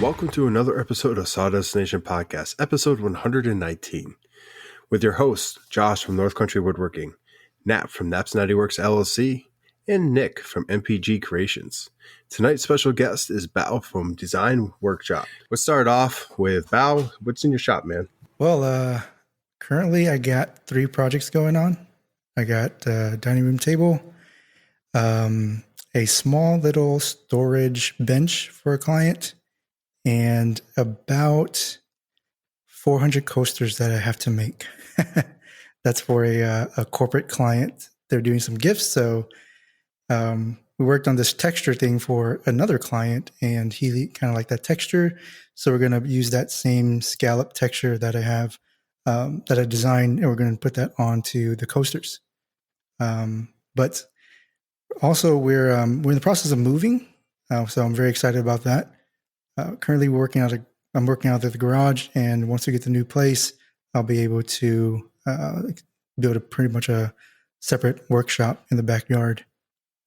Welcome to another episode of SAWDUSTNATION Podcast, episode 119, with your hosts, Josh from North Country Woodworking, Nap from Nap's Natty Works LLC, and Nick from MPG Creations. Tonight's special guest is Bao from Design Workshop. Let's start off with Bao. What's in your shop, man? Well, currently I got 3 projects going on. I got a dining room table, a small little storage bench for a client, and about 400 coasters that I have to make. That's for a corporate client. They're doing some gifts, so we worked on this texture thing for another client, and he kind of liked that texture. So we're going to use that same scallop texture that I have, that I designed, and we're going to put that onto the coasters. But also we're in the process of moving, so I'm very excited about that. Currently I'm working out at the garage, and once we get the new place, I'll be able to build a pretty much a separate workshop in the backyard.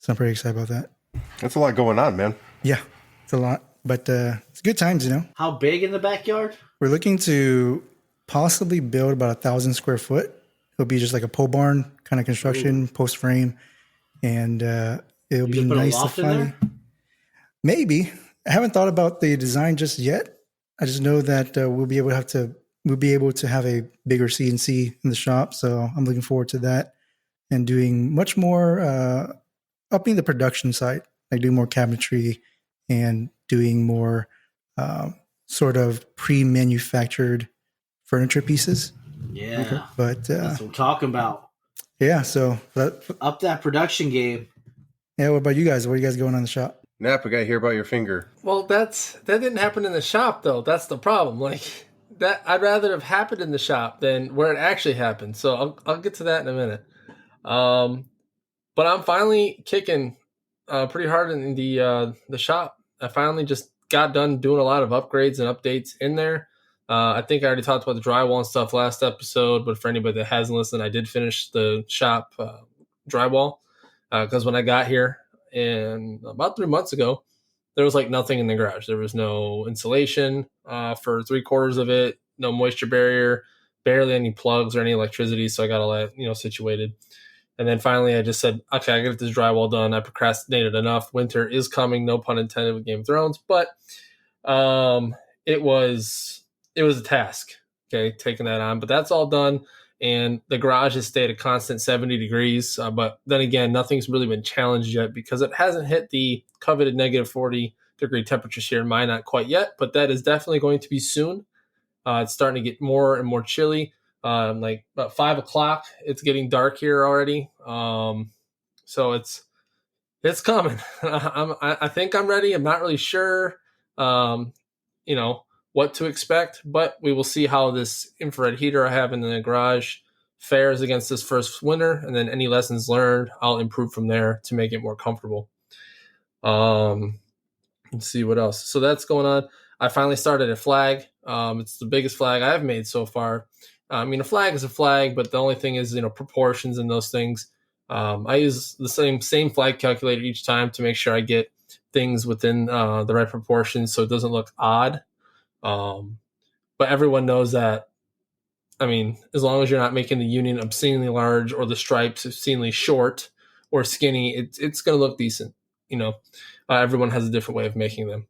So I'm pretty excited about that. That's a lot going on, man. Yeah, it's a lot, but it's good times, you know. How big in the backyard? We're looking to possibly build about 1,000 square foot. It'll be just like a pole barn kind of construction, post frame, and it'll be nice to finally. Maybe. I haven't thought about the design just yet. I just know that we'll be able to have a bigger CNC in the shop. So I'm looking forward to that and doing much more, upping the production side, like doing more cabinetry and doing more sort of pre-manufactured furniture pieces. Yeah. Okay. But that's what I'm talking about. Yeah. So up that production game. Yeah. What about you guys? What are you guys going on in the shop? Nap, we got to hear about your finger. Well, that didn't happen in the shop, though. That's the problem. Like that, I'd rather have happened in the shop than where it actually happened. So I'll get to that in a minute. But I'm finally kicking pretty hard in the shop. I finally just got done doing a lot of upgrades and updates in there. I think I already talked about the drywall and stuff last episode, but for anybody that hasn't listened, I did finish the shop drywall because when I got here, and about 3 months ago, there was like nothing in the garage. There was no insulation for 3/4 of it, no moisture barrier, barely any plugs or any electricity. So I got all that, situated. And then finally I just said, okay, I got this drywall done. I procrastinated enough. Winter is coming, no pun intended with Game of Thrones, but it was a task, okay, taking that on. But that's all done. And the garage has stayed a constant 70 degrees. But then again, nothing's really been challenged yet because it hasn't hit the coveted negative 40 degree temperatures here in mine, not quite yet, but that is definitely going to be soon. It's starting to get more and more chilly. Like about 5 o'clock, it's getting dark here already. So it's coming. I think I'm ready. I'm not really sure, what to expect, but we will see how this infrared heater I have in the garage fares against this first winter, and then any lessons learned, I'll improve from there to make it more comfortable. Let's see what else. So that's going on. I finally started a flag. It's the biggest flag I've made so far. I mean, a flag is a flag, but the only thing is, proportions and those things. I use the same flag calculator each time to make sure I get things within the right proportions so it doesn't look odd. But everyone knows that, I mean, as long as you're not making the union obscenely large or the stripes obscenely short or skinny, it's going to look decent. Everyone has a different way of making them.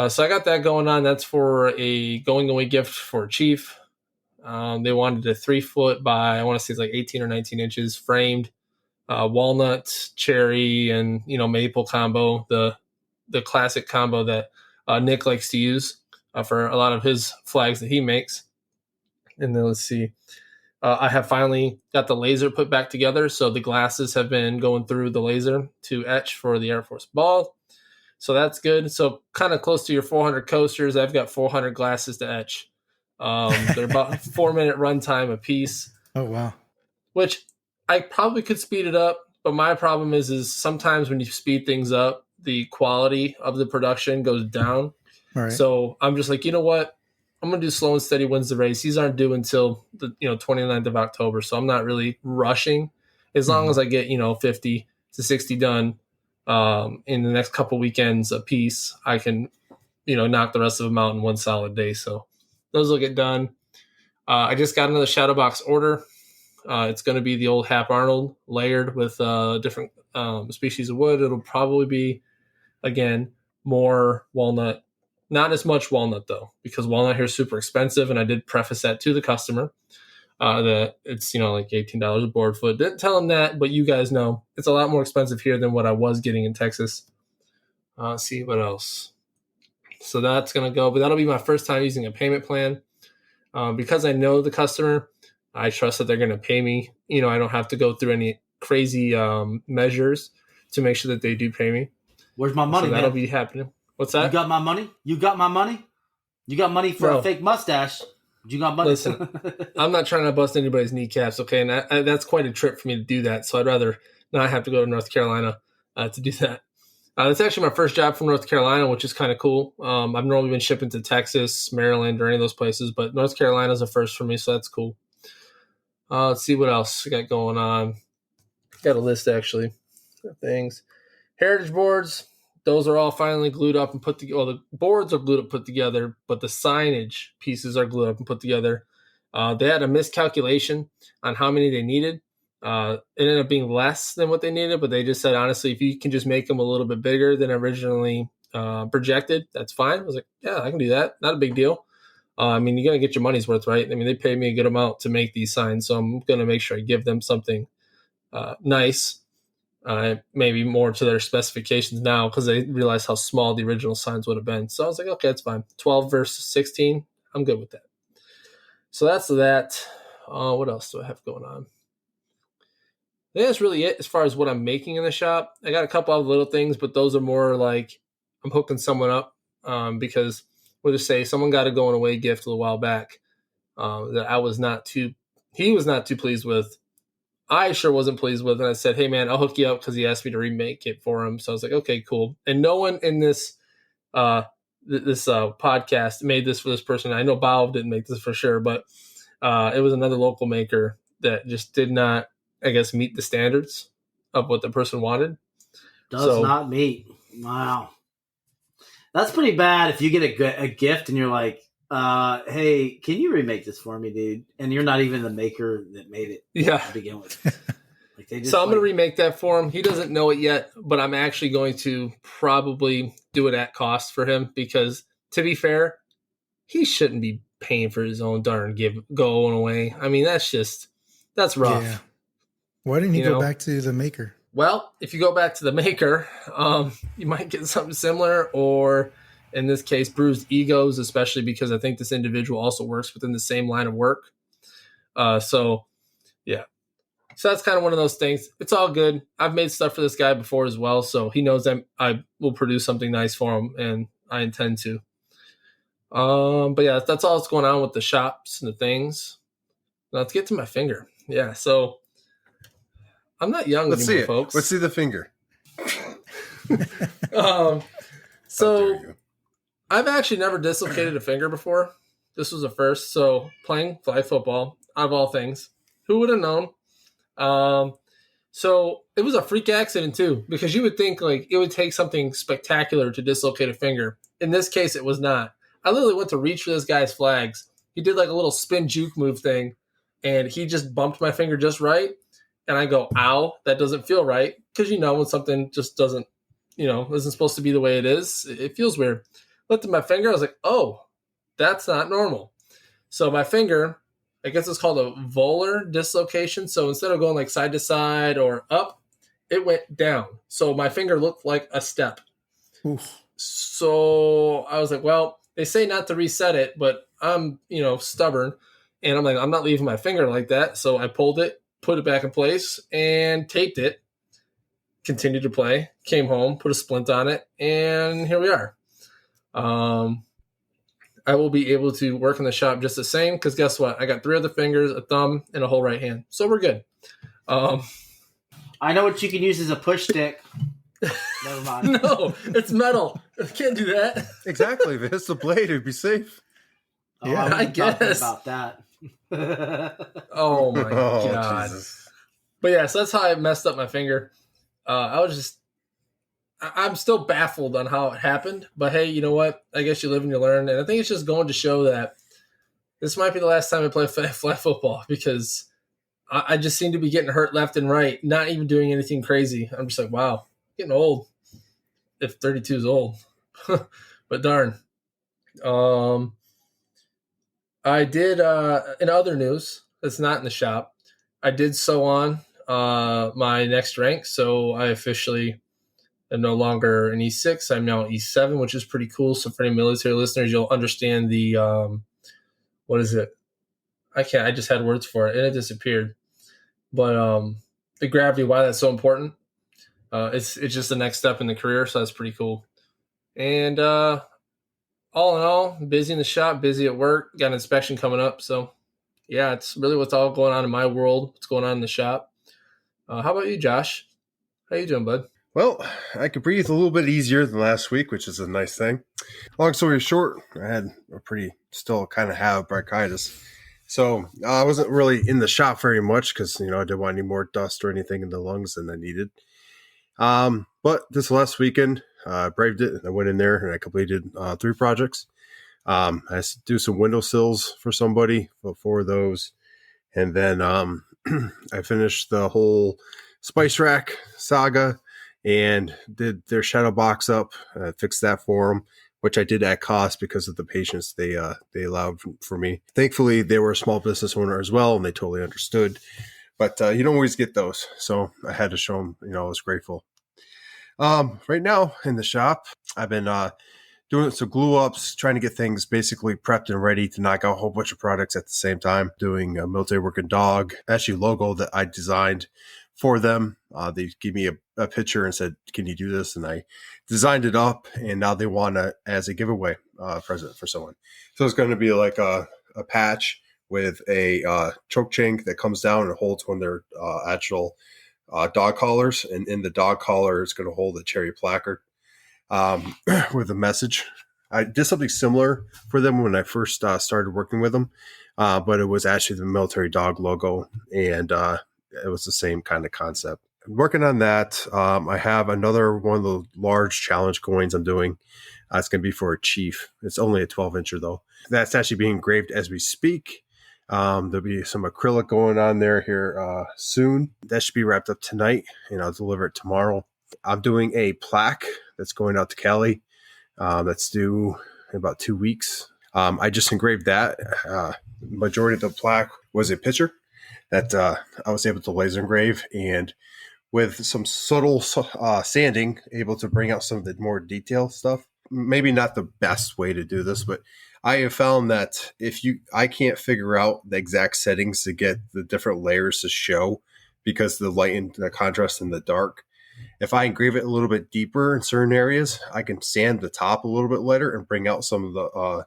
So I got that going on. That's for a going away gift for a chief. They wanted a 3 foot by, I want to say it's like 18 or 19 inches framed, walnut, cherry, and, maple combo, the classic combo that Nick likes to use for a lot of his flags that he makes. And then let's see. I have finally got the laser put back together. So the glasses have been going through the laser to etch for the Air Force ball. So that's good. So kind of close to your 400 coasters. I've got 400 glasses to etch. They're about 4-minute runtime a piece. Oh, wow. Which I probably could speed it up. But my problem is sometimes when you speed things up, the quality of the production goes down. All right. So I'm just like, you know what? I'm going to do slow and steady wins the race. These aren't due until the 29th of October. So I'm not really rushing. As long as I get, 50 to 60 done in the next couple weekends a piece, I can knock the rest of them out in one solid day. So those will get done. I just got another shadow box order. It's going to be the old Hap Arnold layered with different species of wood. It'll probably be, again, more walnut. Not as much walnut, though, because walnut here is super expensive, and I did preface that to the customer that it's, like $18 a board foot. Didn't tell them that, but you guys know it's a lot more expensive here than what I was getting in Texas. See what else. So that's going to go, but that'll be my first time using a payment plan. Because I know the customer, I trust that they're going to pay me. I don't have to go through any crazy measures to make sure that they do pay me. Where's my money, so that'll man? be happening. What's that? You got my money? You got my money? You got money for a fake mustache? You got money? Listen, I'm not trying to bust anybody's kneecaps, okay? And that's quite a trip for me to do that. So I'd rather not have to go to North Carolina to do that. It's actually my first job from North Carolina, which is kind of cool. I've normally been shipping to Texas, Maryland, or any of those places, but North Carolina is a first for me, so that's cool. Let's see what else we got going on. Got a list, actually, of things. Heritage boards, those are all finally glued up and put together. Well, the boards are glued up, put together, but the signage pieces are glued up and put together. They had a miscalculation on how many they needed. It ended up being less than what they needed, but they just said, honestly, if you can just make them a little bit bigger than originally projected, that's fine. I was like, yeah, I can do that. Not a big deal. You're going to get your money's worth, right? They paid me a good amount to make these signs, so I'm going to make sure I give them something nice, maybe more to their specifications now because they realized how small the original signs would have been. So I was like, okay, that's fine. 12 versus 16, I'm good with that. So that's that. What else do I have going on? I think that's really it as far as what I'm making in the shop. I got a couple of little things, but those are more like I'm hooking someone up because we'll just say someone got a going away gift a little while back that he was not too pleased with. I sure wasn't pleased with it. And I said, hey, man, I'll hook you up because he asked me to remake it for him. So I was like, okay, cool. And no one in this podcast made this for this person. I know Bao didn't make this for sure, but it was another local maker that just did not, I guess, meet the standards of what the person wanted. Does not meet. Wow. That's pretty bad if you get a gift and you're like, hey, can you remake this for me, dude? And you're not even the maker that made it to begin with. So I'm going to remake that for him. He doesn't know it yet, but I'm actually going to probably do it at cost for him because, to be fair, he shouldn't be paying for his own darn going away. That's rough. Yeah. Why didn't he go back to the maker? Well, if you go back to the maker, you might get something similar, or in this case, bruised egos, especially because I think this individual also works within the same line of work. So that's kind of one of those things. It's all good. I've made stuff for this guy before as well, so he knows I will produce something nice for him, and I intend to. But yeah, that's all that's going on with the shops and the things. Now let's get to my finger. Yeah, so I'm not young anymore, folks. Let's see the finger. So I've actually never dislocated a finger before. This was a first. So playing flag football, out of all things, who would have known? So it was a freak accident too, because you would think like it would take something spectacular to dislocate a finger. In this case, it was not. I literally went to reach for this guy's flags. He did like a little spin juke move thing, and he just bumped my finger just right. And I go, ow, that doesn't feel right. Because, when something just doesn't, isn't supposed to be the way it is, it feels weird. Looked at my finger. I was like, oh, that's not normal. So my finger, I guess it's called a volar dislocation. So instead of going like side to side or up, it went down. So my finger looked like a step. Oof. So I was like, well, they say not to reset it, but I'm, stubborn. And I'm like, I'm not leaving my finger like that. So I pulled it, put it back in place, and taped it. Continued to play. Came home, put a splint on it, and here we are. I will be able to work in the shop just the same because guess what? I got 3 other fingers, a thumb, and a whole right hand. So we're good. I know what you can use as a push stick. Never mind. No, it's metal. I can't do that. Exactly. If it hits the blade, it'd be safe. Yeah, I guess. About that. Oh my God. Jesus. But yeah, so that's how I messed up my finger. I I'm still baffled on how it happened. But hey, you know what? I guess you live and you learn. And I think it's just going to show that this might be the last time I play flag football because I just seem to be getting hurt left and right, not even doing anything crazy. I'm just like, wow, getting old. If 32 is old. But darn. I did, in other news, that's not in the shop, I did sew on my next rank. So I officially am no longer an E6. I'm now an E7, which is pretty cool. So for any military listeners, you'll understand the, what is it? I just had words for it and it disappeared. But the gravity, why that's so important. It's just the next step in the career. So that's pretty cool. And all in all, busy in the shop, busy at work, got an inspection coming up. So yeah, it's really what's all going on in my world, what's going on in the shop. How about you, Josh? How you doing, bud? Well, I could breathe a little bit easier than last week, which is a nice thing. Long story short, I had still kind of have bronchitis. So I wasn't really in the shop very much because, I didn't want any more dust or anything in the lungs than I needed. But this last weekend, I braved it. And I went in there and I completed 3 projects. I had to do some windowsills for somebody for those. And then I finished the whole spice rack saga and did their shadow box up, fixed that for them, which I did at cost because of the patience they allowed for me. Thankfully, they were a small business owner as well, and they totally understood. But you don't always get those, so I had to show them, I was grateful. Right now in the shop, I've been doing some glue ups, trying to get things basically prepped and ready to knock out a whole bunch of products at the same time. Doing a military working dog, actually logo that I designed for them. They gave me a picture and said, "Can you do this?" And I designed it up, and now they want it as a giveaway present for someone. So it's going to be like a patch with a choke chain that comes down and holds one of their actual dog collars, and in the dog collar is going to hold a cherry placard with a message. I did something similar for them when I first started working with them, but it was actually the military dog logo, and it was the same kind of concept. I'm working on that. I have another one of the large challenge coins I'm doing. It's going to be for a chief. It's only a 12-incher though. That's actually being engraved as we speak. There'll be some acrylic going on there here soon. That should be wrapped up tonight, and I'll deliver it tomorrow. I'm doing a plaque that's going out to Cali. That's due in about 2 weeks. I just engraved that. Majority of the plaque was a picture that I was able to laser engrave, and with some subtle sanding, able to bring out some of the more detailed stuff. Maybe not the best way to do this, but I have found that I can't figure out the exact settings to get the different layers to show because the light and the contrast in the dark. If I engrave it a little bit deeper in certain areas, I can sand the top a little bit lighter and bring out some of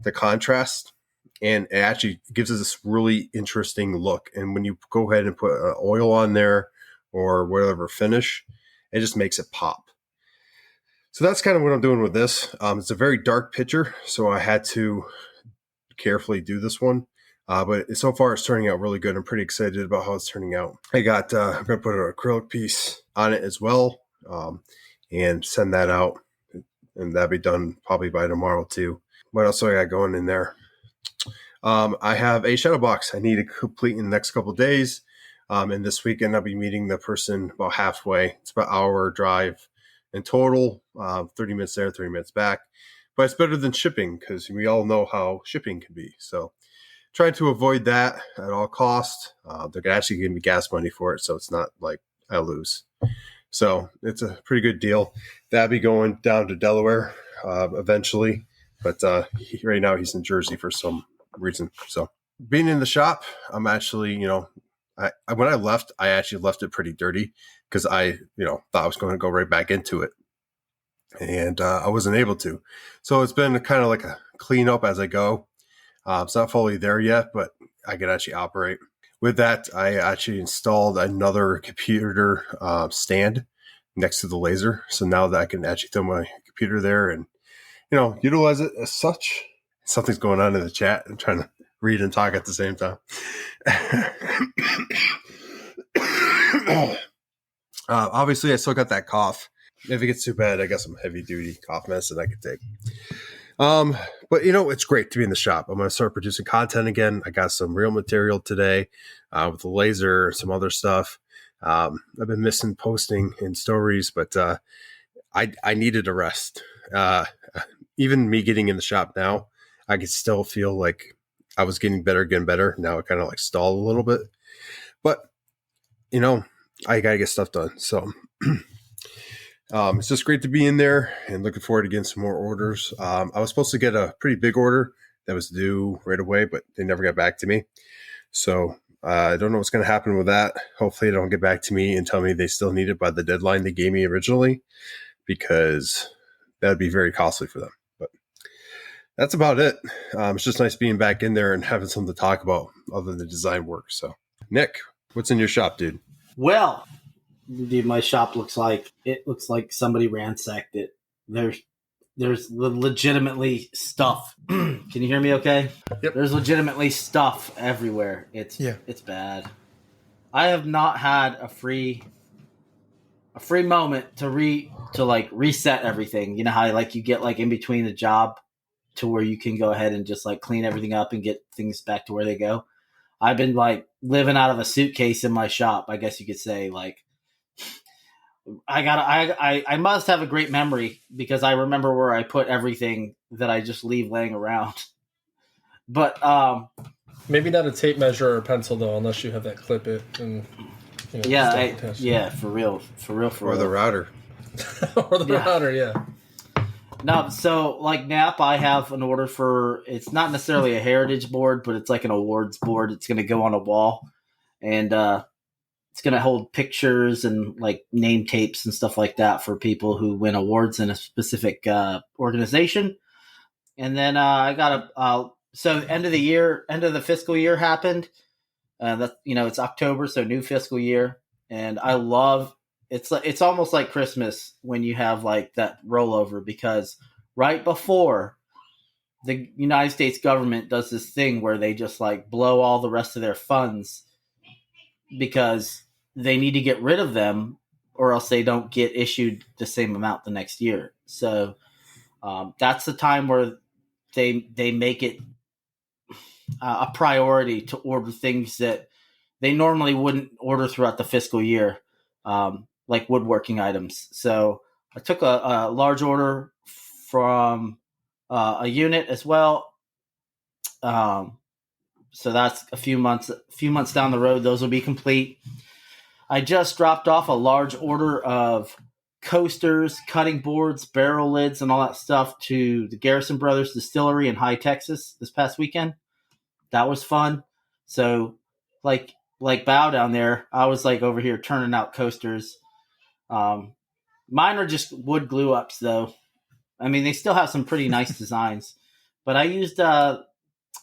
the contrast. And it actually gives us this really interesting look. And when you go ahead and put oil on there or whatever finish, it just makes it pop. So that's kind of what I'm doing with this. It's a very dark picture, so I had to carefully do this one. But so far, it's turning out really good. I'm pretty excited about how it's turning out. I'm going to put an acrylic piece on it as well and send that out. And that'll be done probably by tomorrow too. What else do I got going in there? I have a shadow box I need to complete in the next couple of days. And this weekend, I'll be meeting the person about halfway. It's about an hour drive in total, 30 minutes there, 30 minutes back. But it's better than shipping because we all know how shipping can be. So trying to avoid that at all costs. They're actually giving me gas money for it, so it's not like I lose. So it's a pretty good deal. That'll be going down to Delaware eventually. But right now he's in Jersey for some reason. So being in the shop, I'm actually, when I left, I actually left it pretty dirty because I, thought I was going to go right back into it. And I wasn't able to. So it's been kind of like a clean up as I go. It's not fully there yet, but I can actually operate. With that, I actually installed another computer stand next to the laser. So now that I can actually throw my computer there and, utilize it as such. Something's going on in the chat. I'm trying to read and talk at the same time. Obviously, I still got that cough. If it gets too bad, I got some heavy duty cough medicine I could take. But it's great to be in the shop. I'm going to start producing content again. I got some real material today with the laser, some other stuff. I've been missing posting in stories, but I needed a rest. Even me getting in the shop now, I could still feel like I was getting better. Now it kind of like stalled a little bit, but I got to get stuff done. So it's just great to be in there and looking forward to getting some more orders. I was supposed to get a pretty big order that was due right away, but they never got back to me. So I don't know what's going to happen with that. Hopefully they don't get back to me and tell me they still need it by the deadline they gave me originally, because that would be very costly for them. But that's about it. It's just nice being back in there and having something to talk about other than the design work. So Nick, what's in your shop, dude? Well, dude, my shop looks like somebody ransacked it. There's legitimately stuff. Can you hear me okay? Yep. There's legitimately stuff everywhere. It's bad. I have not had a free moment to reset everything. You know how like you get like in between the job to where you can go ahead and just like clean everything up and get things back to where they go. I've been like living out of a suitcase in my shop, I guess you could say. Like I must have a great memory because I remember where I put everything that I just leave laying around. But maybe not a tape measure or a pencil though, unless you have that clip it and for real. Or the router. Or the router, yeah. No, so like Nap, I have an order for, it's not necessarily a heritage board, but it's like an awards board. It's going to go on a wall, and it's going to hold pictures and like name tapes and stuff like that for people who win awards in a specific organization. And then I got so end of the fiscal year happened. It's October, so new fiscal year, and I love. It's almost like Christmas when you have like that rollover, because right before the United States government does this thing where they just like blow all the rest of their funds because they need to get rid of them or else they don't get issued the same amount the next year. So that's the time where they make it a priority to order things that they normally wouldn't order throughout the fiscal year. Like woodworking items. So I took a large order from a unit as well. So that's a few months down the road. Those will be complete. I just dropped off a large order of coasters, cutting boards, barrel lids, and all that stuff to the Garrison Brothers Distillery in High Texas this past weekend. That was fun. So like Bao down there, I was like over here turning out coasters. Mine are just wood glue ups though. I mean, they still have some pretty nice designs, but I used the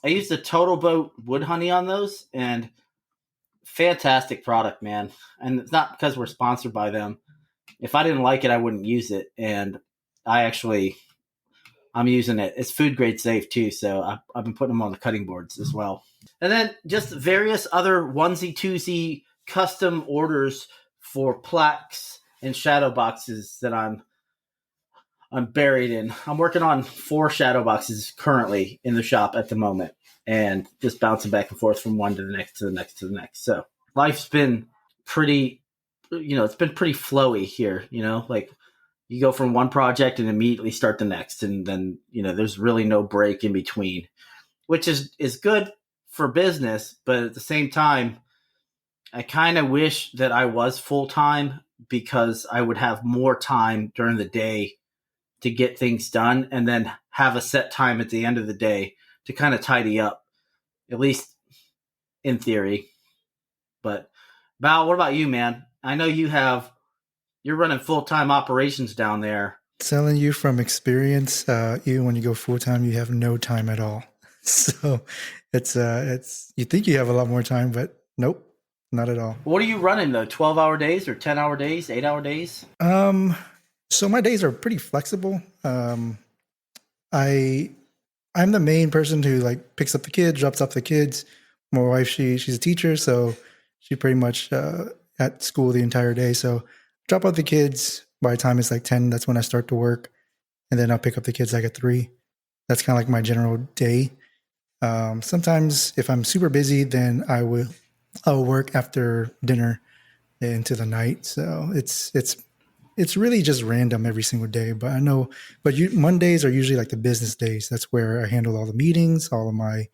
Totalboat wood honey on those, and fantastic product, man. And it's not because we're sponsored by them. If I didn't like it, I wouldn't use it. And I'm using it. It's food grade safe too. So I've been putting them on the cutting boards as well. And then just various other onesie twosie custom orders for plaques and shadow boxes that I'm buried in. I'm working on 4 shadow boxes currently in the shop at the moment, and just bouncing back and forth from one to the next to the next to the next. So life's been pretty, it's been pretty flowy here. Like you go from one project and immediately start the next, and then there's really no break in between, which is good for business, but at the same time, I kind of wish that I was full-time, because I would have more time during the day to get things done, and then have a set time at the end of the day to kind of tidy up, at least in theory. But Bao, what about you, man? I know you're running full-time operations down there. Telling you from experience, even when you go full-time, you have no time at all. So it's you think you have a lot more time, but nope. Not at all. What are you running though? 12-hour days or 10-hour days, 8-hour days? So my days are pretty flexible. I'm the main person who like picks up the kids, drops off the kids. My wife, she's a teacher, so she pretty much at school the entire day. So drop off the kids, By the time it's like 10, that's when I start to work. And then I'll pick up the kids like at 3. That's kind of like my general day. Sometimes if I'm super busy, then I'll work after dinner into the night. So it's really just random every single day. But I know, Mondays are usually like the business days. That's where I handle all the meetings, all of my,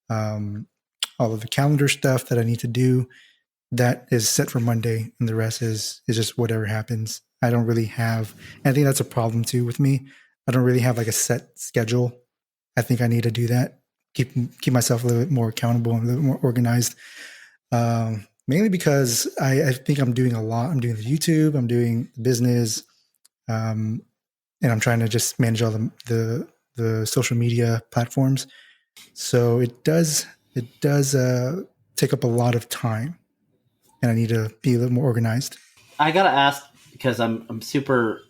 all of the calendar stuff that I need to do. That is set for Monday, and the rest is just whatever happens. I don't really have, and I think that's a problem too with me. I don't really have like a set schedule. I think I need to do that. Keep myself a little bit more accountable and a little more organized. Mainly because I think I'm doing a lot. I'm doing the YouTube, I'm doing the business, and I'm trying to just manage all the social media platforms. So it does take up a lot of time, and I need to be a little more organized. I gotta ask because I'm super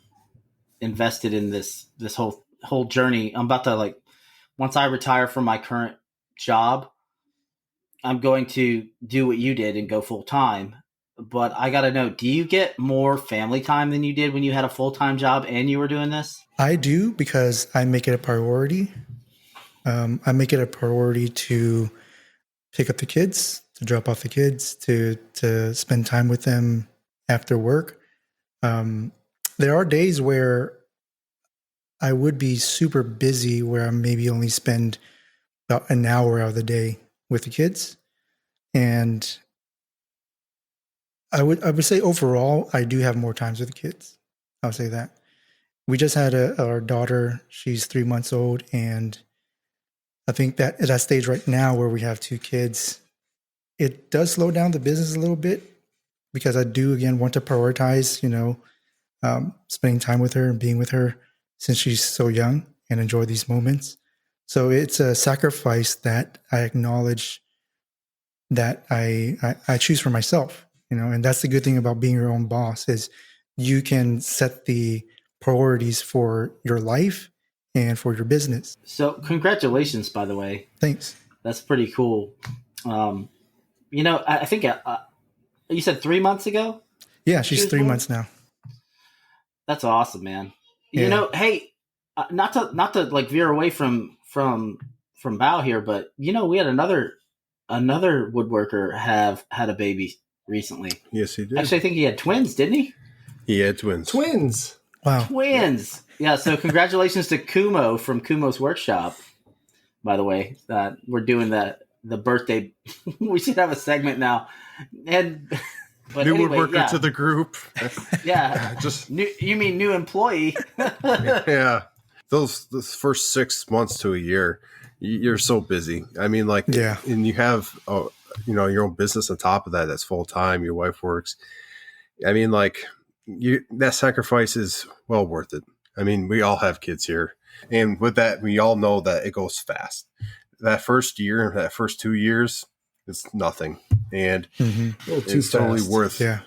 invested in this whole journey. I'm about to once I retire from my current job, I'm going to do what you did and go full time. But I got to know, do you get more family time than you did when you had a full-time job and you were doing this? I do, because I make it a priority. I make it a priority to pick up the kids, to drop off the kids, to spend time with them after work. There are days where I would be super busy, where I maybe only spend about an hour out of the day with the kids. And I would say overall, I do have more times with the kids. I'll say that. We just had our daughter. She's 3 months old. And I think that at that stage right now where we have 2 kids, it does slow down the business a little bit, because I do, again, want to prioritize, spending time with her and being with her since she's so young, and enjoy these moments. So it's a sacrifice that I acknowledge, that I choose for myself, and that's the good thing about being your own boss, is you can set the priorities for your life and for your business. So congratulations, by the way. Thanks. That's pretty cool. I think you said 3 months ago? Yeah, she's 3 months now. That's awesome, man. Yeah. Hey, not to veer away from Bao here, but we had another woodworker had a baby recently. Yes, he did. Actually, I think he had twins, didn't he? He had twins. Twins. Wow. Twins. Yeah. So congratulations to Kumo from Kumo's Workshop. By the way, we're doing the birthday. We should have a segment now. But new anyway, woodworker to the group. Yeah. Just you mean new employee? yeah. Those first 6 months to a year, you're so busy. I mean, yeah. And you have your own business on top of that. That's full time. Your wife works. I mean, that sacrifice is well worth it. I mean, we all have kids here, and with that, we all know that it goes fast. That first year, that first 2 years, it's nothing, and it's totally worth. Yeah,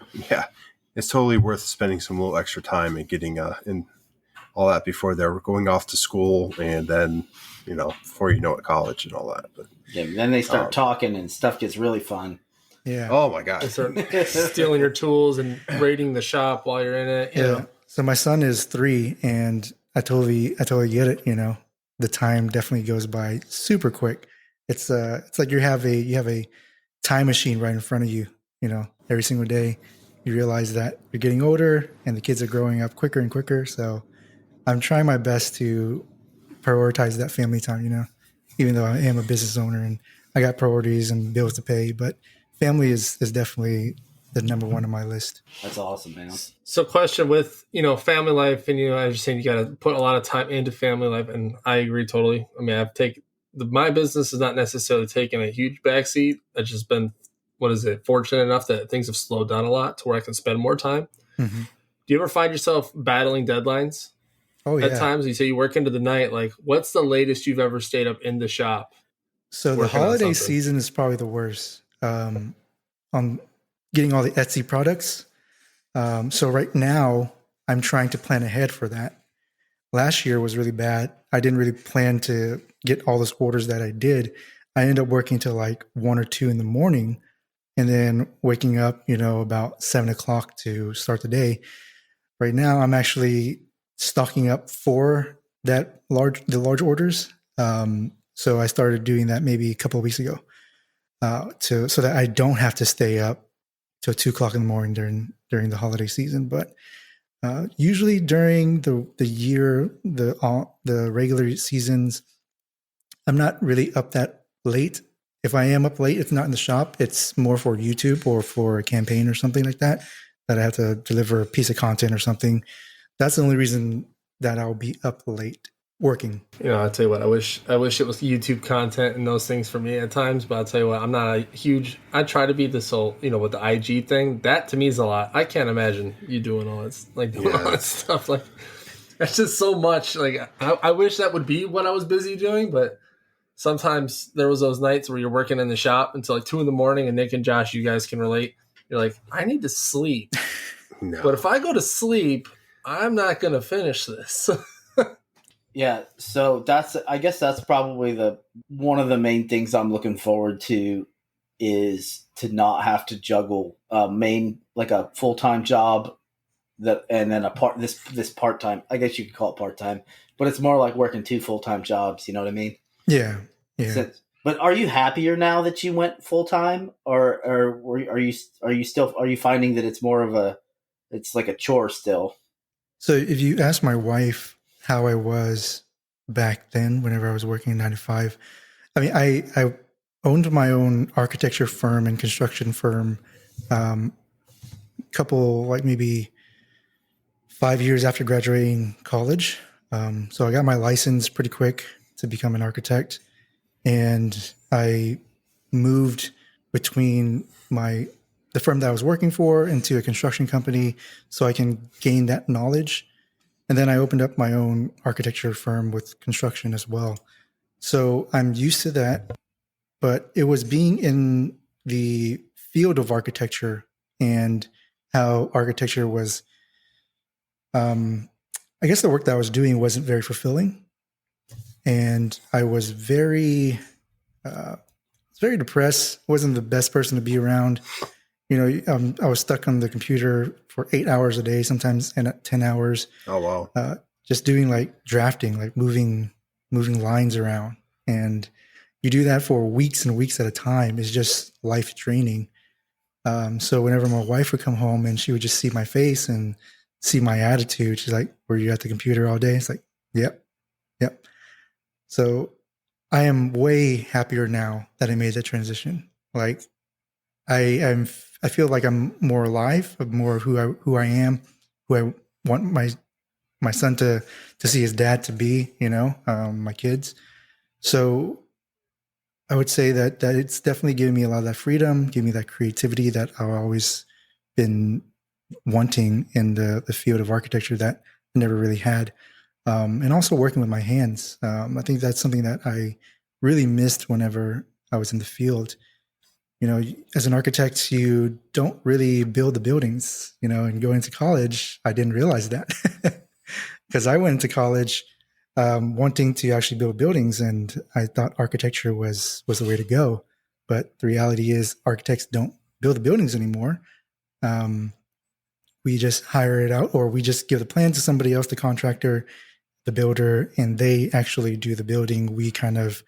it's totally worth spending some little extra time and getting in all that before they're going off to school, and then before at college and all that. But then they start talking, and stuff gets really fun. Yeah. Oh my God. They start stealing your tools and raiding the shop while you're in it. Yeah. So my son is 3, and I totally get it. The time definitely goes by super quick. It's like you have a time machine right in front of you. Every single day, you realize that you're getting older, and the kids are growing up quicker and quicker. So I'm trying my best to prioritize that family time. Even though I am a business owner and I got priorities and bills to pay, but family is definitely the number one on my list. That's awesome, man. So question with, family life, and, as you're saying, you got to put a lot of time into family life. And I agree totally. I mean, my business has not necessarily taken a huge backseat. I've just been, fortunate enough that things have slowed down a lot to where I can spend more time. Mm-hmm. Do you ever find yourself battling deadlines? Oh, yeah. At times you say you work into the night, what's the latest you've ever stayed up in the shop? So the holiday season is probably the worst. On getting all the Etsy products. So right now I'm trying to plan ahead for that. Last year was really bad. I didn't really plan to get all those orders that I did. I ended up working till 1 or 2 in the morning, and then waking up, about 7 o'clock to start the day. right now I'm actually stocking up for the large orders. So I started doing that maybe a couple of weeks ago, so that I don't have to stay up till 2:00 in the morning during the holiday season. But usually during the year, the regular seasons, I'm not really up that late. If I am up late, it's not in the shop. It's more for YouTube or for a campaign or something like that I have to deliver a piece of content or something. That's the only reason that I'll be up late working. I'll tell you what, I wish it was YouTube content and those things for me at times, but I'll tell you what, I'm not a huge, I try to be this whole, with the IG thing, that to me is a lot. I can't imagine you doing all this, all that stuff. Like, that's just so much. Like, I wish that would be what I was busy doing, but sometimes there was those nights where you're working in the shop until like 2 a.m, and Nick and Josh, you guys can relate. You're like, I need to sleep. No. But if I go to sleep, I'm not going to finish this. Yeah, so I guess that's probably one of the main things I'm looking forward to is to not have to juggle like a full-time job and then this part-time. I guess you could call it part-time, but it's more like working 2 full-time jobs, you know what I mean? Yeah. But are you happier now that you went full-time, or are you finding that it's more of it's like a chore still? So if you ask my wife how I was back then, whenever I was working in 95, I mean, I owned my own architecture firm and construction firm, couple, like maybe 5 years after graduating college. So I got my license pretty quick to become an architect, and I moved between the firm that I was working for into a construction company so I can gain that knowledge. And then I opened up my own architecture firm with construction as well. So I'm used to that, but it was being in the field of architecture and how architecture was, I guess the work that I was doing wasn't very fulfilling. And I was very depressed, wasn't the best person to be around. I was stuck on the computer for 8 hours a day, sometimes 10 hours. Oh, wow. Just doing like drafting, like moving lines around. And you do that for weeks and weeks at a time. It's just life draining. So whenever my wife would come home and she would just see my face and see my attitude, she's like, "Were you at the computer all day?" It's like, yep. So I am way happier now that I made that transition. Like, I feel like I'm more alive, more who I am, who I want my son to see his dad to be, my kids. So I would say that it's definitely given me a lot of that freedom, giving me that creativity that I've always been wanting in the field of architecture that I never really had. And also working with my hands. I think that's something that I really missed whenever I was in the field. As an architect, you don't really build the buildings, and going to college, I didn't realize that because I went into college wanting to actually build buildings, and I thought architecture was the way to go. But the reality is architects don't build the buildings anymore. We just hire it out, or we just give the plan to somebody else, the contractor, the builder, and they actually do the building. We kind of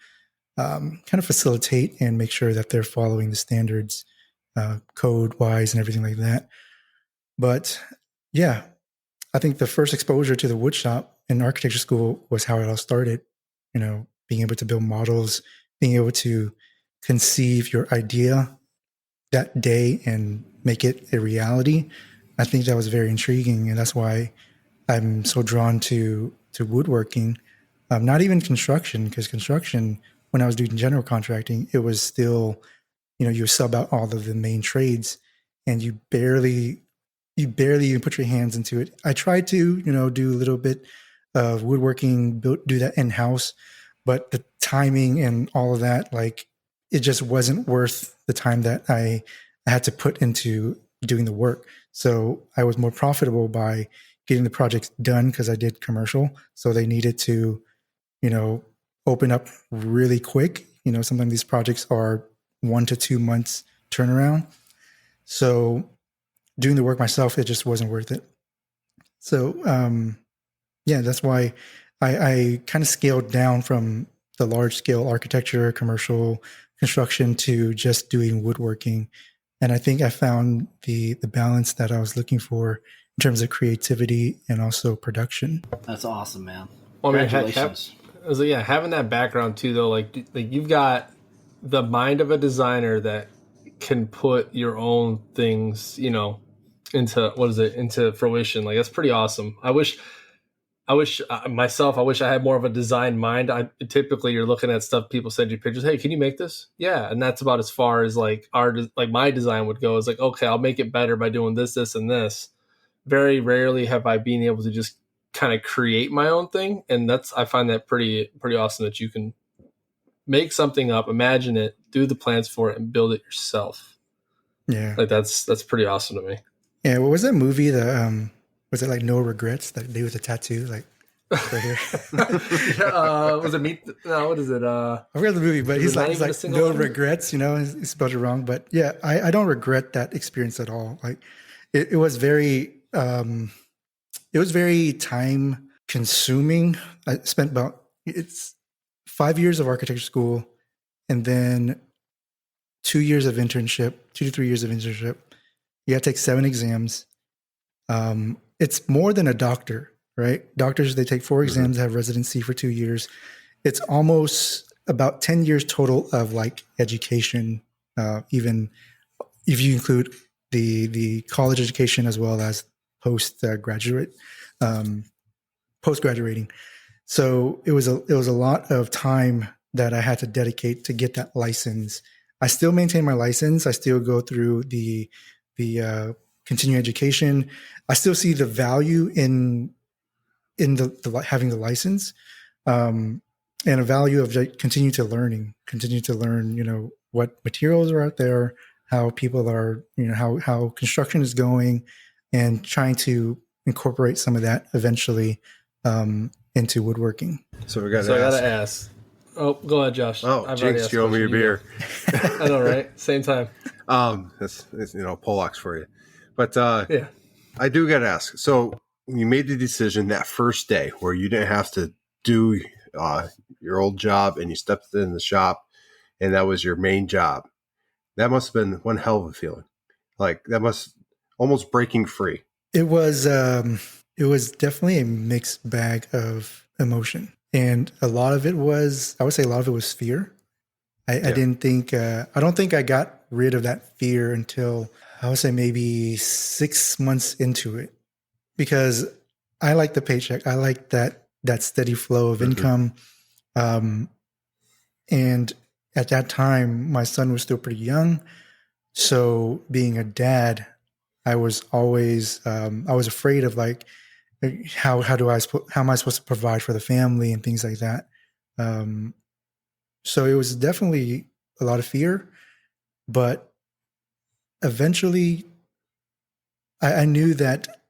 facilitate and make sure that they're following the standards, code-wise and everything like that. But yeah, I think the first exposure to the wood shop in architecture school was how it all started. Being able to build models, being able to conceive your idea that day and make it a reality. I think that was very intriguing, and that's why I'm so drawn to woodworking. Not even construction, because construction, when I was doing general contracting, it was still, you sub out all of the main trades, and you barely even put your hands into it. I tried to, do a little bit of woodworking, do that in house, but the timing and all of that, like, it just wasn't worth the time that I had to put into doing the work. So I was more profitable by getting the projects done because I did commercial. So they needed to, open up really quick. Sometimes these projects are 1 to 2 months turnaround. So doing the work myself, it just wasn't worth it. So, yeah, that's why I kind of scaled down from the large scale architecture, commercial construction to just doing woodworking. And I think I found the balance that I was looking for in terms of creativity and also production. That's awesome, man. Well, I mean, Congratulations. having that background too, though, like you've got the mind of a designer that can put your own things, into fruition. Like, that's pretty awesome. I wish myself, I wish I had more of a design mind. Typically you're looking at stuff, people send you pictures. Hey, can you make this? Yeah. And that's about as far as like my design would go. Is like, okay, I'll make it better by doing this, this, and this. Very rarely have I been able to just kind of create my own thing. And I find that pretty awesome that you can make something up, imagine it, do the plans for it, and build it yourself. Yeah. Like that's pretty awesome to me. Yeah. What was that movie? Was it like No Regrets? That dude with the tattoo, like right here. Was it Meet? No, what is it? I forgot the movie, but he's like no letter? regrets. He spelled it wrong, but yeah, I don't regret that experience at all. Like it was very time consuming. I spent it's 5 years of architecture school, and then 2 years of internship, 2 to 3 years of internship. You got to take 7 exams. It's more than a doctor, right? Doctors, they take 4 exams, have residency for 2 years. It's almost about 10 years total of like education, even if you include the college education as well as postgraduating. So it was a lot of time that I had to dedicate to get that license. I still maintain my license. I still go through the continuing education. I still see the value in the having the license, and a value of continue to learn, what materials are out there, how people are, how construction is going, and trying to incorporate some of that eventually into woodworking. So I got to ask. Oh, go ahead, Josh. Oh, Jinx, you owe me a beer. I know, right? Same time. It's Polacks for you. But yeah, I do got to ask. So you made the decision that first day where you didn't have to do your old job and you stepped in the shop and that was your main job. That must have been one hell of a feeling. Like that must almost breaking free. It was definitely a mixed bag of emotion. And I would say a lot of it was fear. I didn't think, I don't think I got rid of that fear until I would say maybe 6 months into it, because I like the paycheck. I like that steady flow of income. And at that time, my son was still pretty young. So being a dad, I was always, I was afraid of like, how am I supposed to provide for the family and things like that. So it was definitely a lot of fear, but eventually I knew that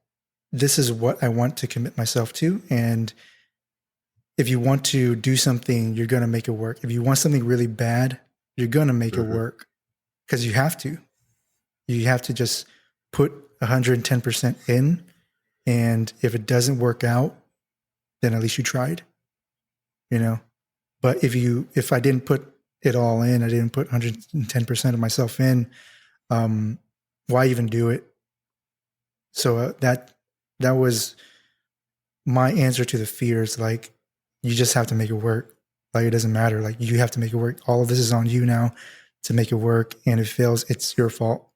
this is what I want to commit myself to. And if you want to do something, you're going to make it work. If you want something really bad, you're going to make it work, because you have to. You have to just put 110% in. And if it doesn't work out, then at least you tried, But if I didn't put it all in, I didn't put 110% of myself in, why even do it? So that was my answer to the fears. Like, you just have to make it work. Like, it doesn't matter. Like, you have to make it work. All of this is on you now to make it work. And if it fails, it's your fault.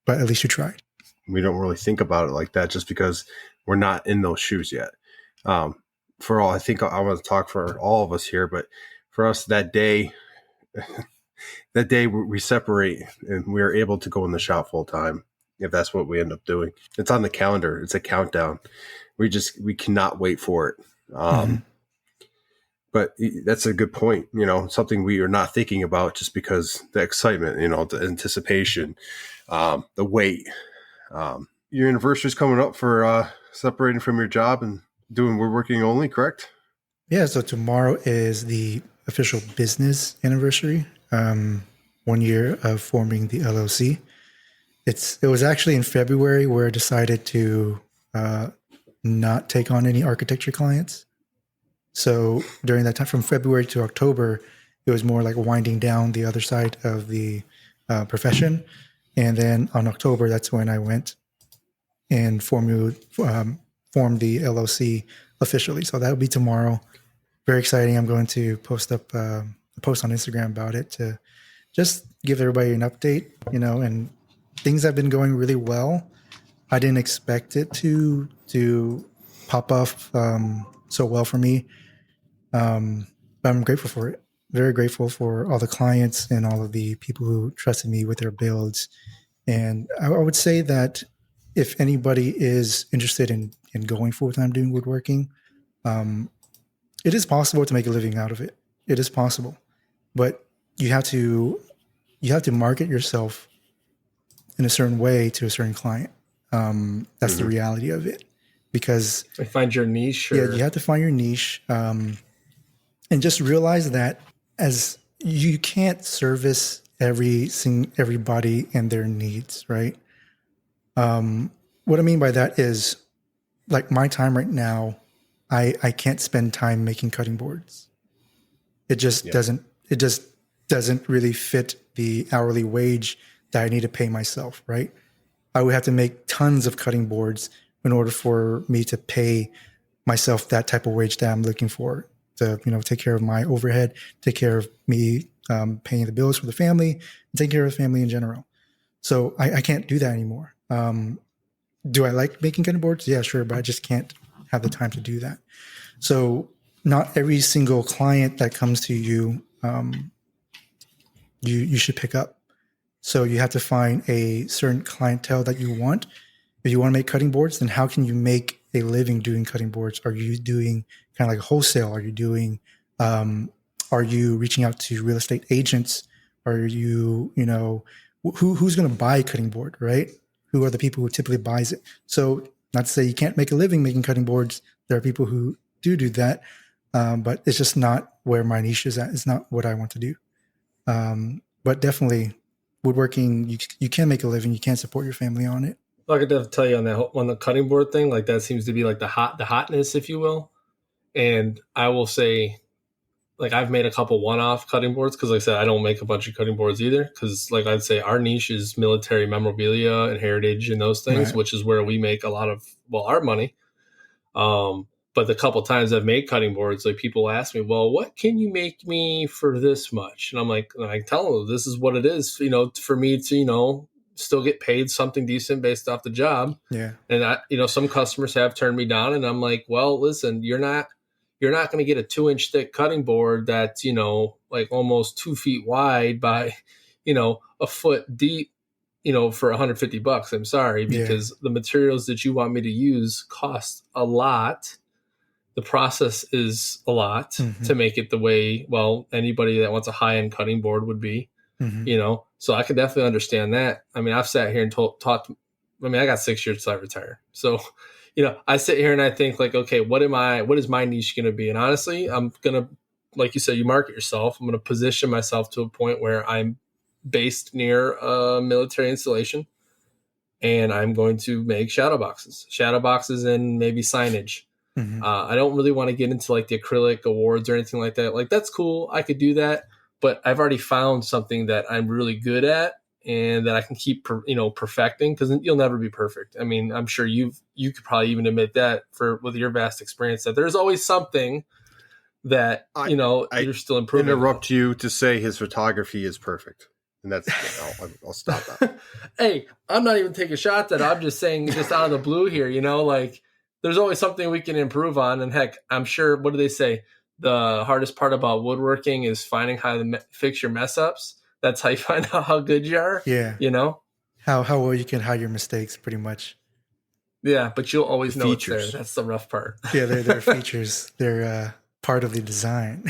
But at least you tried. We don't really think about it like that just because we're not in those shoes yet. I think I want to talk for all of us here, but for us that day we separate and we are able to go in the shop full time. If that's what we end up doing, it's on the calendar. It's a countdown. We cannot wait for it. But that's a good point. Something we are not thinking about just because the excitement, the anticipation, the wait. Your anniversary is coming up for separating from your job and doing woodworking only, correct? Yeah. So tomorrow is the official business anniversary. 1 year of forming the LLC. It was actually in February where I decided to not take on any architecture clients. So during that time, from February to October, it was more like winding down the other side of the profession. And then on October, that's when I went and formed the LLC officially. So that'll be tomorrow. Very exciting. I'm going to post up a post on Instagram about it to just give everybody an update, and things have been going really well. I didn't expect it to pop off so well for me. But I'm grateful for it. Very grateful for all the clients and all of the people who trusted me with their builds. And I would say that if anybody is interested in going full-time doing woodworking, it is possible to make a living out of it. It is possible, but you have to market yourself in a certain way to a certain client. That's the reality of it, because find your niche. Yeah, you have to find your niche, and just realize that as you can't service everybody and their needs, right? What I mean by that is, like, my time right now, I can't spend time making cutting boards. It just doesn't really fit the hourly wage that I need to pay myself, right? I would have to make tons of cutting boards in order for me to pay myself that type of wage that I'm looking for to, take care of my overhead, take care of me paying the bills for the family, and take care of the family in general. So I can't do that anymore. Do I like making cutting boards? Yeah, sure, but I just can't have the time to do that. So not every single client that comes to you, you should pick up. So you have to find a certain clientele that you want. If you want to make cutting boards, then how can you make a living doing cutting boards? Are you doing kind of like wholesale? Are you doing, are you reaching out to real estate agents? Are you, who's going to buy a cutting board, right? Who are the people who typically buys it? So not to say you can't make a living making cutting boards. There are people who do that. But it's just not where my niche is at. It's not what I want to do. But definitely woodworking, you can make a living. You can support your family on it. I could definitely tell you on the cutting board thing, like that seems to be like the hotness, if you will. And I will say, like, I've made a couple one-off cutting boards because, like I said, I don't make a bunch of cutting boards either. Because, like I'd say, our niche is military memorabilia and heritage and those things, right, which is where we make a lot of our money. But the couple times I've made cutting boards, like, people ask me, well, what can you make me for this much? And I'm like, I tell them this is what it is, for me to, still get paid something decent based off the job. Yeah. And some customers have turned me down, and I'm like, well, listen, you're not going to get a 2-inch thick cutting board that's, like almost 2 feet wide by, a foot deep, for $150. I'm sorry, because the materials that you want me to use cost a lot. The process is a lot to make it the way, anybody that wants a high-end cutting board would be, So I could definitely understand that. I mean, I've sat here and taught. I got 6 years till I retire. So, I sit here and I think, like, okay, what is my niche going to be? And honestly, I'm going to, like you said, you market yourself. I'm going to position myself to a point where I'm based near a military installation, and I'm going to make shadow boxes and maybe signage. I don't really want to get into like the acrylic awards or anything like that. Like, that's cool, I could do that, but I've already found something that I'm really good at and that I can keep, perfecting, because you'll never be perfect. I mean, I'm sure you could probably even admit that with your vast experience, that there's always something that, you're still improving. Interrupt you to say his photography is perfect. And that's, I'll stop that. Hey, I'm not even taking shots at it. I'm just saying, just out of the blue here, like, there's always something we can improve on. And heck, I'm sure, what do they say? The hardest part about woodworking is finding how to fix your mess ups. That's how you find out how good you are. Yeah. How well you can hide your mistakes, pretty much. Yeah, but you'll always know it's there. That's the rough part. Yeah, they're features. They're part of the design.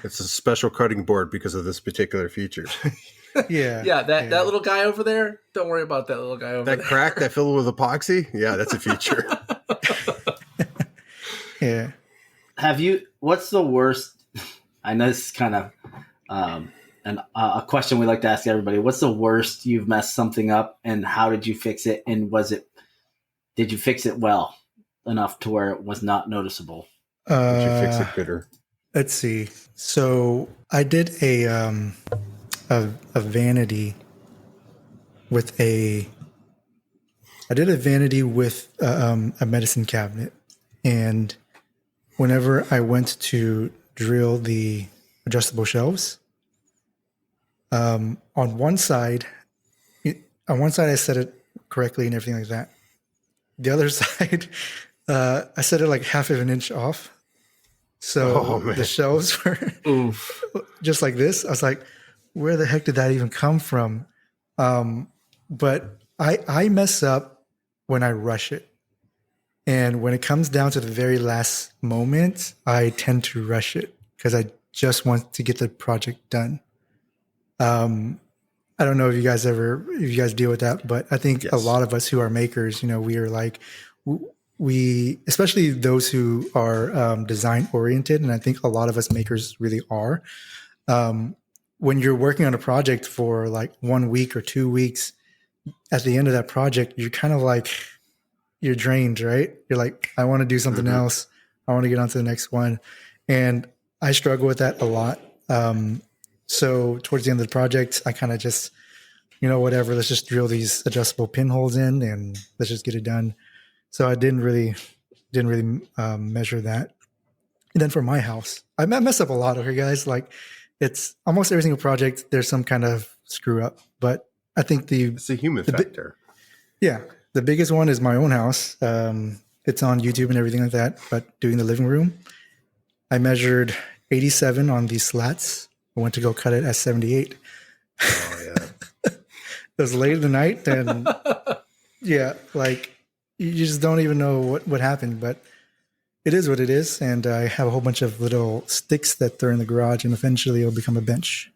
It's a special cutting board because of this particular feature. Yeah. That little guy over there, don't worry about that little guy over there. That crack that filled with epoxy? Yeah, that's a feature. Yeah. What's the worst? I know this is kind of a question we like to ask everybody. What's the worst you've messed something up, and how did you fix it? And did you fix it well? enough to where it was not noticeable? Would you fix it gooder? Let's see. So I did a vanity with a a medicine cabinet, and whenever I went to drill the adjustable shelves, on one side I set it correctly and everything like that. The other side, I set it like half of an inch off. So the shelves were just like this. I was like, where the heck did that even come from? But I mess up when I rush it. And when it comes down to the very last moment, I tend to rush it because I just want to get the project done. I don't know if you guys deal with that, but I think a lot of us who are makers, we are like, especially those who are design oriented, and I think a lot of us makers really are. When you're working on a project for like 1 week or 2 weeks, at the end of that project, you're kind of like, you're drained, right? You're like, I want to do something else. I want to get on to the next one. And I struggle with that a lot. So towards the end of the project, I kind of just, whatever, let's just drill these adjustable pinholes in and let's just get it done. So I didn't really measure that. And then for my house, I mess up a lot over here, guys. Like, it's almost every single project, there's some kind of screw up. But I think it's a human factor. The biggest one is my own house. It's on YouTube and everything like that. But doing the living room, I measured 87 on these slats. I went to go cut it at 78. Oh, yeah. It was late in the night, and like, you just don't even know what happened, but it is what it is. And I have a whole bunch of little sticks that they're in the garage, and eventually it'll become a bench.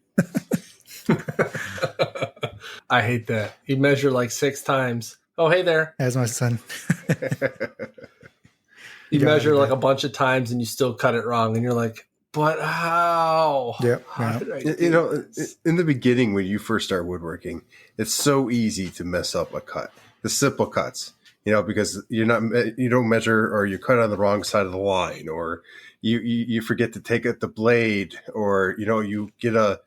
I hate that. You measure like 6 times. Oh, hey there. As my son. You measure like a bunch of times and you still cut it wrong. And you're like, but how? Yeah. How did I in the beginning, when you first start woodworking, it's so easy to mess up a cut, the simple cuts, because you don't measure, or you cut on the wrong side of the line, or you forget to take out the blade, or, you get a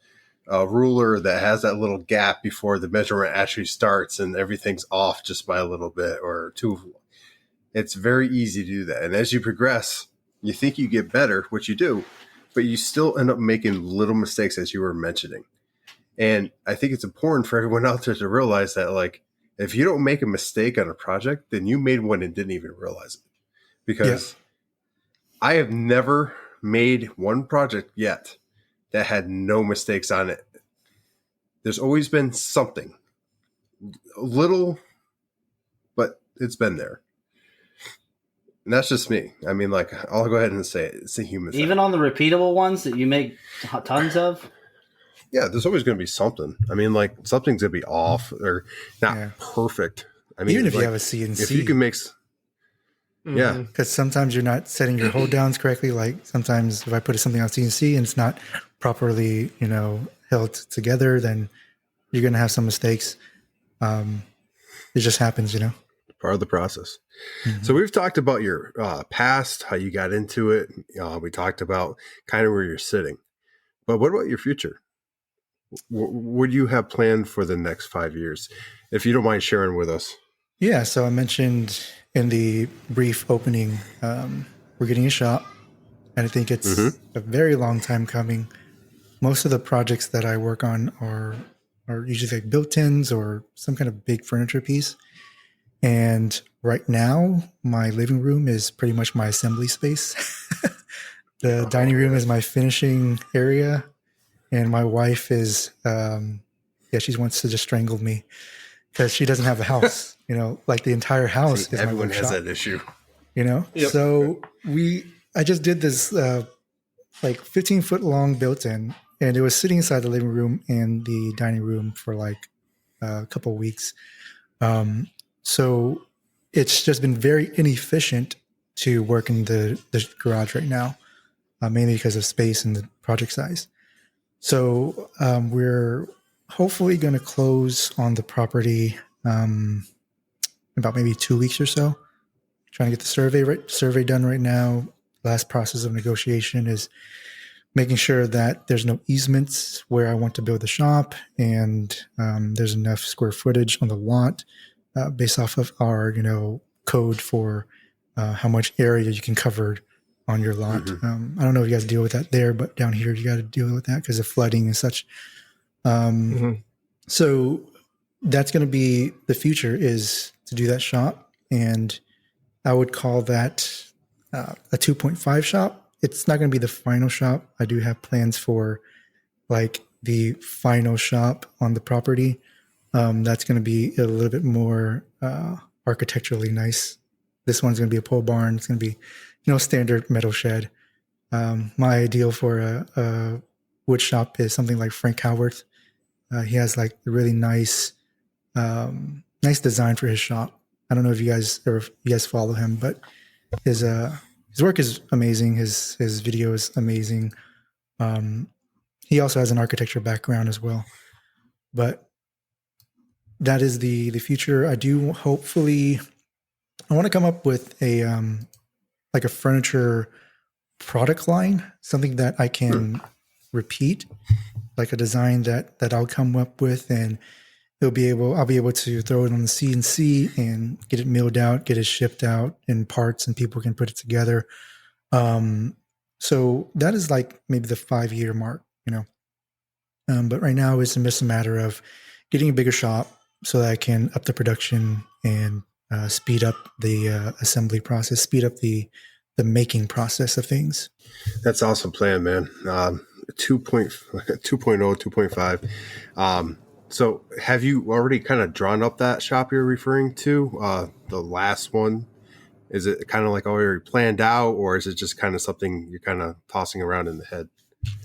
ruler that has that little gap before the measurement actually starts and everything's off just by a little bit or two. It's very easy to do that. And as you progress, you think you get better, which you do, but you still end up making little mistakes, as you were mentioning. And I think it's important for everyone out there to realize that, like, if you don't make a mistake on a project, then you made one and didn't even realize it. Because I have never made one project yet that had no mistakes on it. There's always been something little, but it's been there. And that's just me. I mean, like, I'll go ahead and say it. It's a human thing. Even on the repeatable ones that you make tons of? Yeah, there's always going to be something. I mean, like, something's going to be off or not perfect. I mean, even if you have a CNC. If you can make... Yeah. Because sometimes you're not setting your hold downs correctly. Like, sometimes if I put something on CNC and it's not properly, held together, then you're going to have some mistakes. It just happens, Part of the process. So we've talked about your past, how you got into it. We talked about kind of where you're sitting. But what about your future? What do you have planned for the next 5 years, if you don't mind sharing with us? Yeah, so I mentioned in the brief opening, we're getting a shop, and I think it's a very long time coming. Most of the projects that I work on are usually like built-ins or some kind of big furniture piece. And right now, my living room is pretty much my assembly space. The dining room is my finishing area. And my wife is, she wants to just strangle me because she doesn't have a house, like the entire house. See, everyone has that issue, Yep. So I just did this, 15-foot long built-in, and it was sitting inside the living room and the dining room for like a couple of weeks. So it's just been very inefficient to work in the garage right now, mainly because of space and the project size. So we're hopefully going to close on the property about maybe 2 weeks or so. trying to get the survey done right now. Last process of negotiation is making sure that there's no easements where I want to build the shop, and there's enough square footage on the lot based off of our, code for how much area you can cover on your lot. I don't know if you guys deal with that there, but down here you got to deal with that because of flooding and such. So that's going to be the future, is to do that shop, and I would call that a 2.5 shop. It's not going to be the final shop. I do have plans for like the final shop on the property. That's going to be a little bit more architecturally nice. This one's going to be a pole barn. It's going to be, standard metal shed. My ideal for a wood shop is something like Frank Howarth. He has like a really nice design for his shop. I don't know if you guys follow him, but his work is amazing. His video is amazing. He also has an architecture background as well. But that is the future. I do I want to come up with a like a furniture product line, something that I can repeat, like a design that I'll come up with, and I'll be able to throw it on the CNC and get it milled out, get it shipped out in parts, and people can put it together. So that is like maybe the 5-year mark, but right now it's just a matter of getting a bigger shop so that I can up the production and speed up the assembly process, speed up the making process of things. That's awesome plan, man. 2.0, 2.5. So have you already kind of drawn up that shop you're referring to? The last one, is it kind of like already planned out, or is it just kind of something you're kind of tossing around in the head?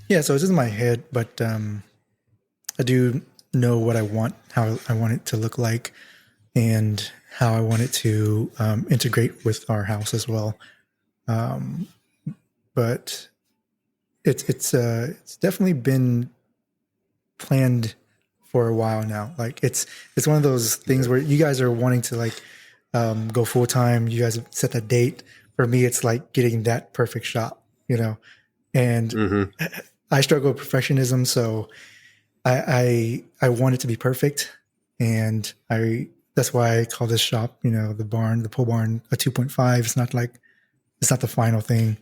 Yeah, so it's in my head, but I do know what I want, how I want it to look like, and how I want it to integrate with our house as well. But it's definitely been planned for a while now. Like it's one of those things where you guys are wanting to like go full time. You guys have set that date. For me, it's like getting that perfect shot, and I struggle with perfectionism. So I want it to be perfect. And that's why I call this shop, the pole barn, a 2.5. It's not the final thing.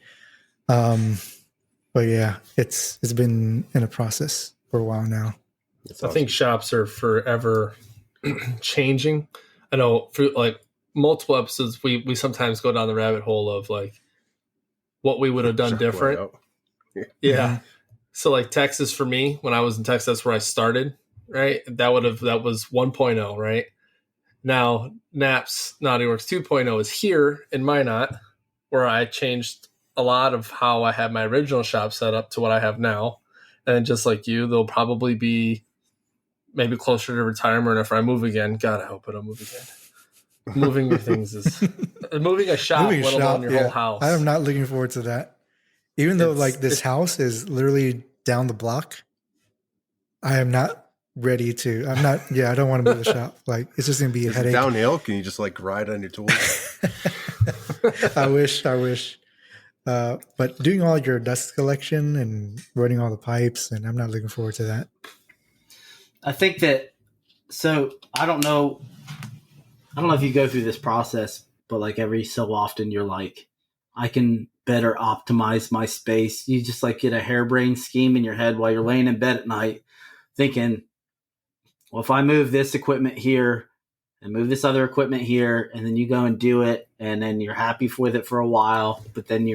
But yeah, it's been in a process for a while now. I think shops are forever changing. I know for like multiple episodes, we sometimes go down the rabbit hole of like what we would have done different. Yeah. So like Texas for me, when I was in Texas, that's where I started, right? That was 1.0, right? Now Naps Naughty Works 2.0 is here in Minot, where I changed a lot of how I had my original shop set up to what I have now. And just like you, they'll probably be maybe closer to retirement. If I move again, God, I hope I don't move again. Moving your things is moving a shop, let alone your whole house. I am not looking forward to that. Even though like this house is literally down the block, I am not ready to. I don't want to move the shop. Like it's just gonna be a headache. Downhill? Can you just like ride on your tools? I wish. But doing all your dust collection and running all the pipes, and I'm not looking forward to that. I think that, so I don't know if you go through this process, but like every so often you're like, I can better optimize my space. You just like get a harebrained scheme in your head while you're laying in bed at night thinking, well, if I move this equipment here and move this other equipment here, and then you go and do it, and then you're happy with it for a while, but then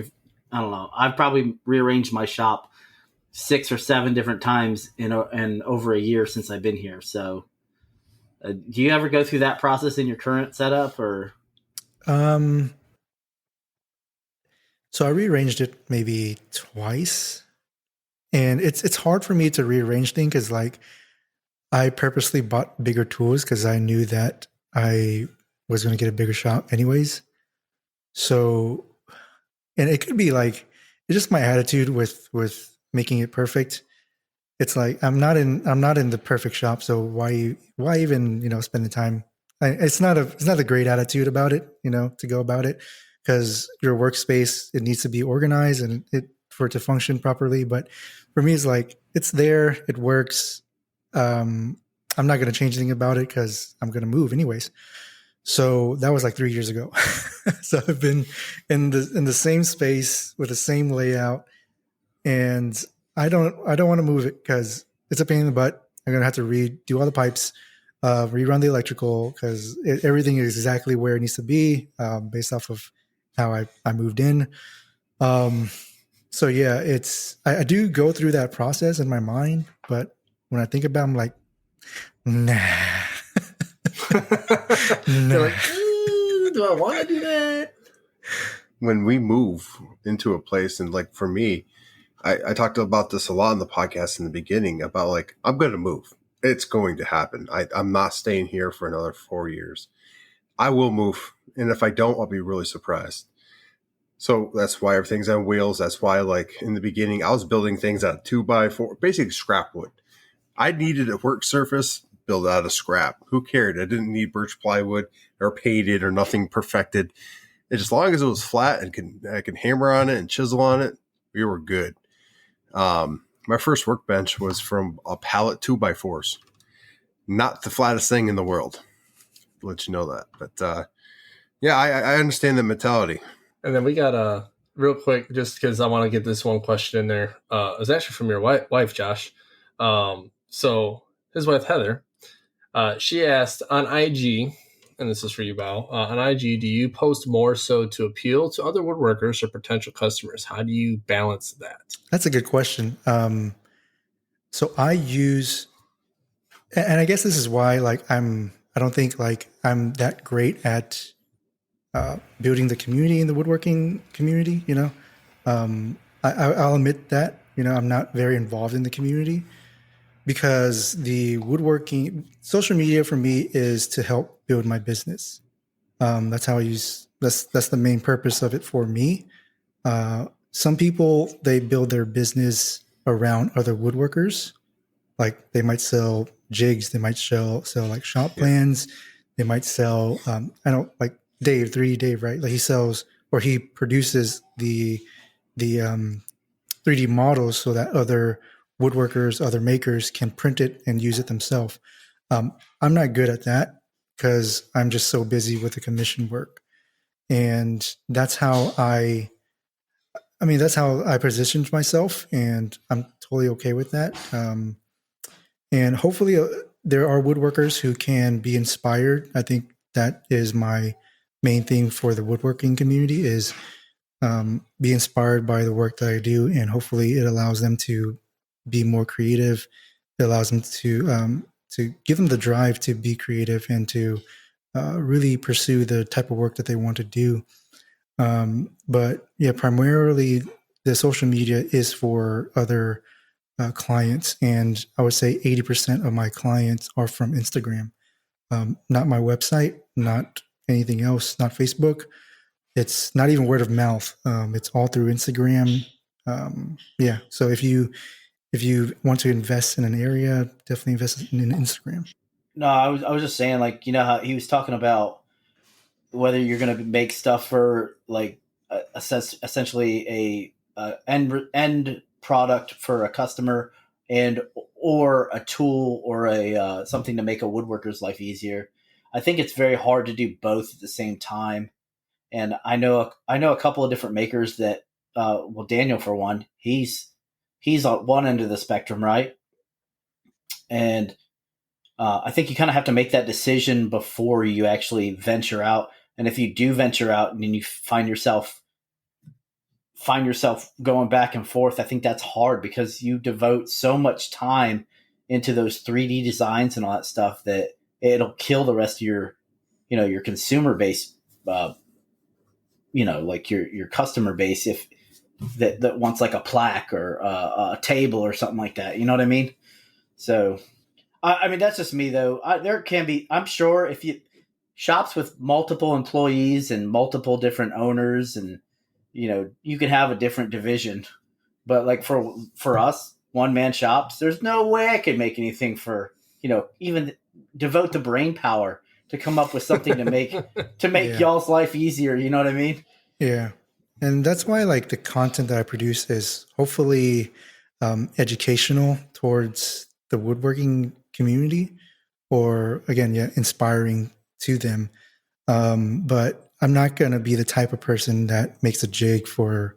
I don't know. I've probably rearranged my shop 6 or 7 different times in over a year since I've been here. So do you ever go through that process in your current setup, or? So I rearranged it maybe twice, and it's hard for me to rearrange things because like I purposely bought bigger tools because I knew that I was going to get a bigger shop anyways. So, and it could be like, it's just my attitude with making it perfect. It's like, I'm not in the perfect shop. So why even, spend the time it's not a great attitude about it, to go about it, because your workspace, it needs to be organized and for it to function properly. But for me, it's like, it's there, it works. I'm not going to change anything about it because I'm going to move anyways. So that was like 3 years ago. So I've been in the same space with the same layout, and I don't want to move it because it's a pain in the butt. I'm going to have to redo all the pipes, rerun the electrical, because everything is exactly where it needs to be, based off of how I moved in. So yeah, I do go through that process in my mind, but when I think about it, I'm like, nah. They're like, do I want to do that? When we move into a place, and like for me, I talked about this a lot in the podcast in the beginning about like, I'm going to move. It's going to happen. I'm not staying here for another 4 years. I will move. And if I don't, I'll be really surprised. So that's why everything's on wheels. That's why, like, in the beginning, I was building things out of 2x4, basically scrap wood. I needed a work surface, build out of scrap. Who cared? I didn't need birch plywood or painted or nothing perfected. And as long as it was flat and I could hammer on it and chisel on it, we were good. My first workbench was from a pallet 2x4s. Not the flattest thing in the world. I'll let you know that. But yeah, I understand the mentality. And then we got real quick, just because I want to get this one question in there. It was actually from your wife, Josh. So his wife, Heather, she asked on IG, and this is for you, Bao, on IG, do you post more so to appeal to other woodworkers or potential customers? How do you balance that? That's a good question. So I use, and I guess this is why, like, I don't think like I'm that great at building the community in the woodworking community. I'll admit that, I'm not very involved in the community, because the woodworking social media for me is to help build my business. That's how I use, that's the main purpose of it for me. Some people, they build their business around other woodworkers. Like, they might sell jigs, they might sell like shop plans, they might sell, I don't like Dave, 3D Dave, right? Like, he sells, or he produces the 3D models so that other woodworkers, other makers can print it and use it themselves. I'm not good at that because I'm just so busy with the commission work. And that's how that's how I positioned myself, and I'm totally okay with that. And hopefully there are woodworkers who can be inspired. I think that is my main thing for the woodworking community, is be inspired by the work that I do, and hopefully it allows them to be more creative. It allows them to give them the drive to be creative and to really pursue the type of work that they want to do. But yeah, primarily the social media is for other clients, and I would say 80% of my clients are from Instagram. Not my website, not anything else, not Facebook. It's not even word of mouth. It's all through Instagram. Yeah. So if you want to invest in an area, definitely invest in Instagram. No, I was just saying, like, how he was talking about whether you're going to make stuff for like essentially a end product for a customer, or a tool, or a something to make a woodworker's life easier. I think it's very hard to do both at the same time. And I know a couple of different makers that, well, Daniel, for one, he's on one end of the spectrum, right? And I think you kind of have to make that decision before you actually venture out. And if you do venture out and then you find yourself going back and forth, I think that's hard, because you devote so much time into those 3D designs and all that stuff that it'll kill the rest of your consumer base, like your customer base, if that wants like a plaque or a table or something like that. You know what I mean? So, I mean, that's just me though. There can be, I'm sure, if you shops with multiple employees and multiple different owners, and you can have a different division. But like for us, one man shops, there's no way I could make anything for even devote the brain power to come up with something to make y'all's life easier. You know what I mean? Yeah. And that's why like the content that I produce is hopefully educational towards the woodworking community, or again, inspiring to them. But I'm not going to be the type of person that makes a jig for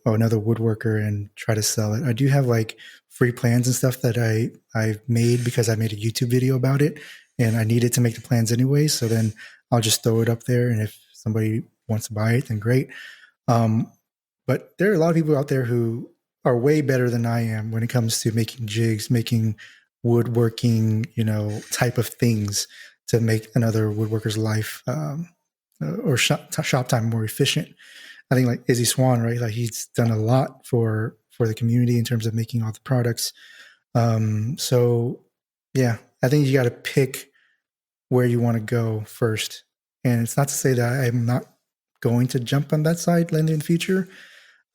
another woodworker and try to sell it. I do have like free plans and stuff that I've made because I made a YouTube video about it and I needed to make the plans anyway. So then I'll just throw it up there, and if somebody wants to buy it, then great. But there are a lot of people out there who are way better than I am when it comes to making jigs, making woodworking, type of things to make another woodworker's life or shop time more efficient. I think like Izzy Swan, right? Like he's done a lot for the community in terms of making all the products. So yeah, I think you got to pick where you want to go first. And it's not to say that I'm not going to jump on that side later in the future.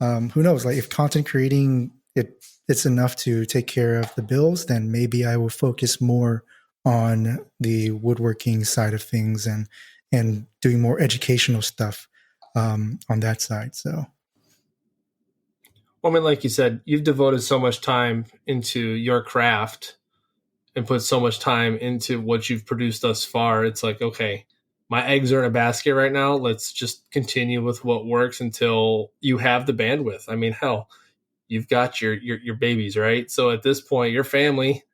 Who knows? Like if content creating it's enough to take care of the bills, then maybe I will focus more on the woodworking side of things and doing more educational stuff on that side. So, Well, I mean, like you said, you've devoted so much time into your craft and put so much time into what you've produced thus far. It's like, okay, my eggs are in a basket right now. Let's just continue with what works until you have the bandwidth. I mean, hell, you've got your babies, right? So at this point, your family,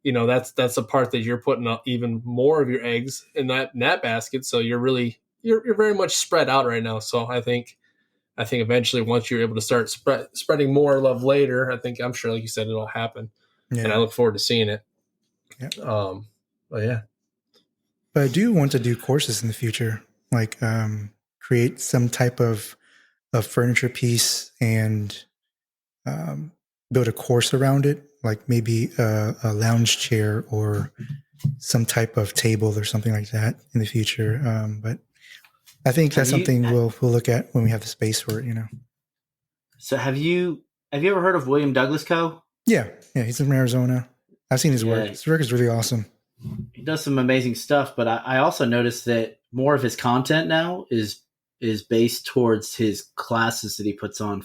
that's a part that you're putting up even more of your eggs in that basket. So you're very much spread out right now. So I think eventually once you're able to start spreading more love later, I'm sure, like you said, it'll happen. Yeah. And I look forward to seeing it. Yeah. But yeah. But I do want to do courses in the future, like create some type of furniture piece and build a course around it, like maybe a lounge chair or some type of table or something like that in the future. But I think that's something we'll look at when we have the space for it, So have you ever heard of William Douglas Co.? Yeah, he's from Arizona. I've seen his work. His work is really awesome. He does some amazing stuff, but I also noticed that more of his content now is based towards his classes that he puts on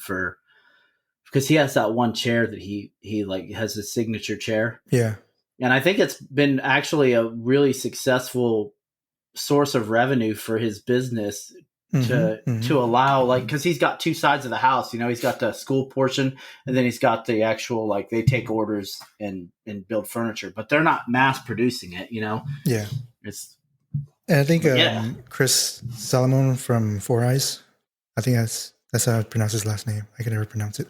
because he has that one chair that he like has his signature chair. Yeah. And I think it's been actually a really successful source of revenue for his business to allow, like, because he's got two sides of the house. He's got the school portion, and then he's got the actual, like, they take orders and build furniture, but they're not mass producing it. Yeah. And I think Chris Salomone from Four Eyes, I think that's how I pronounce his last name. I can never pronounce it.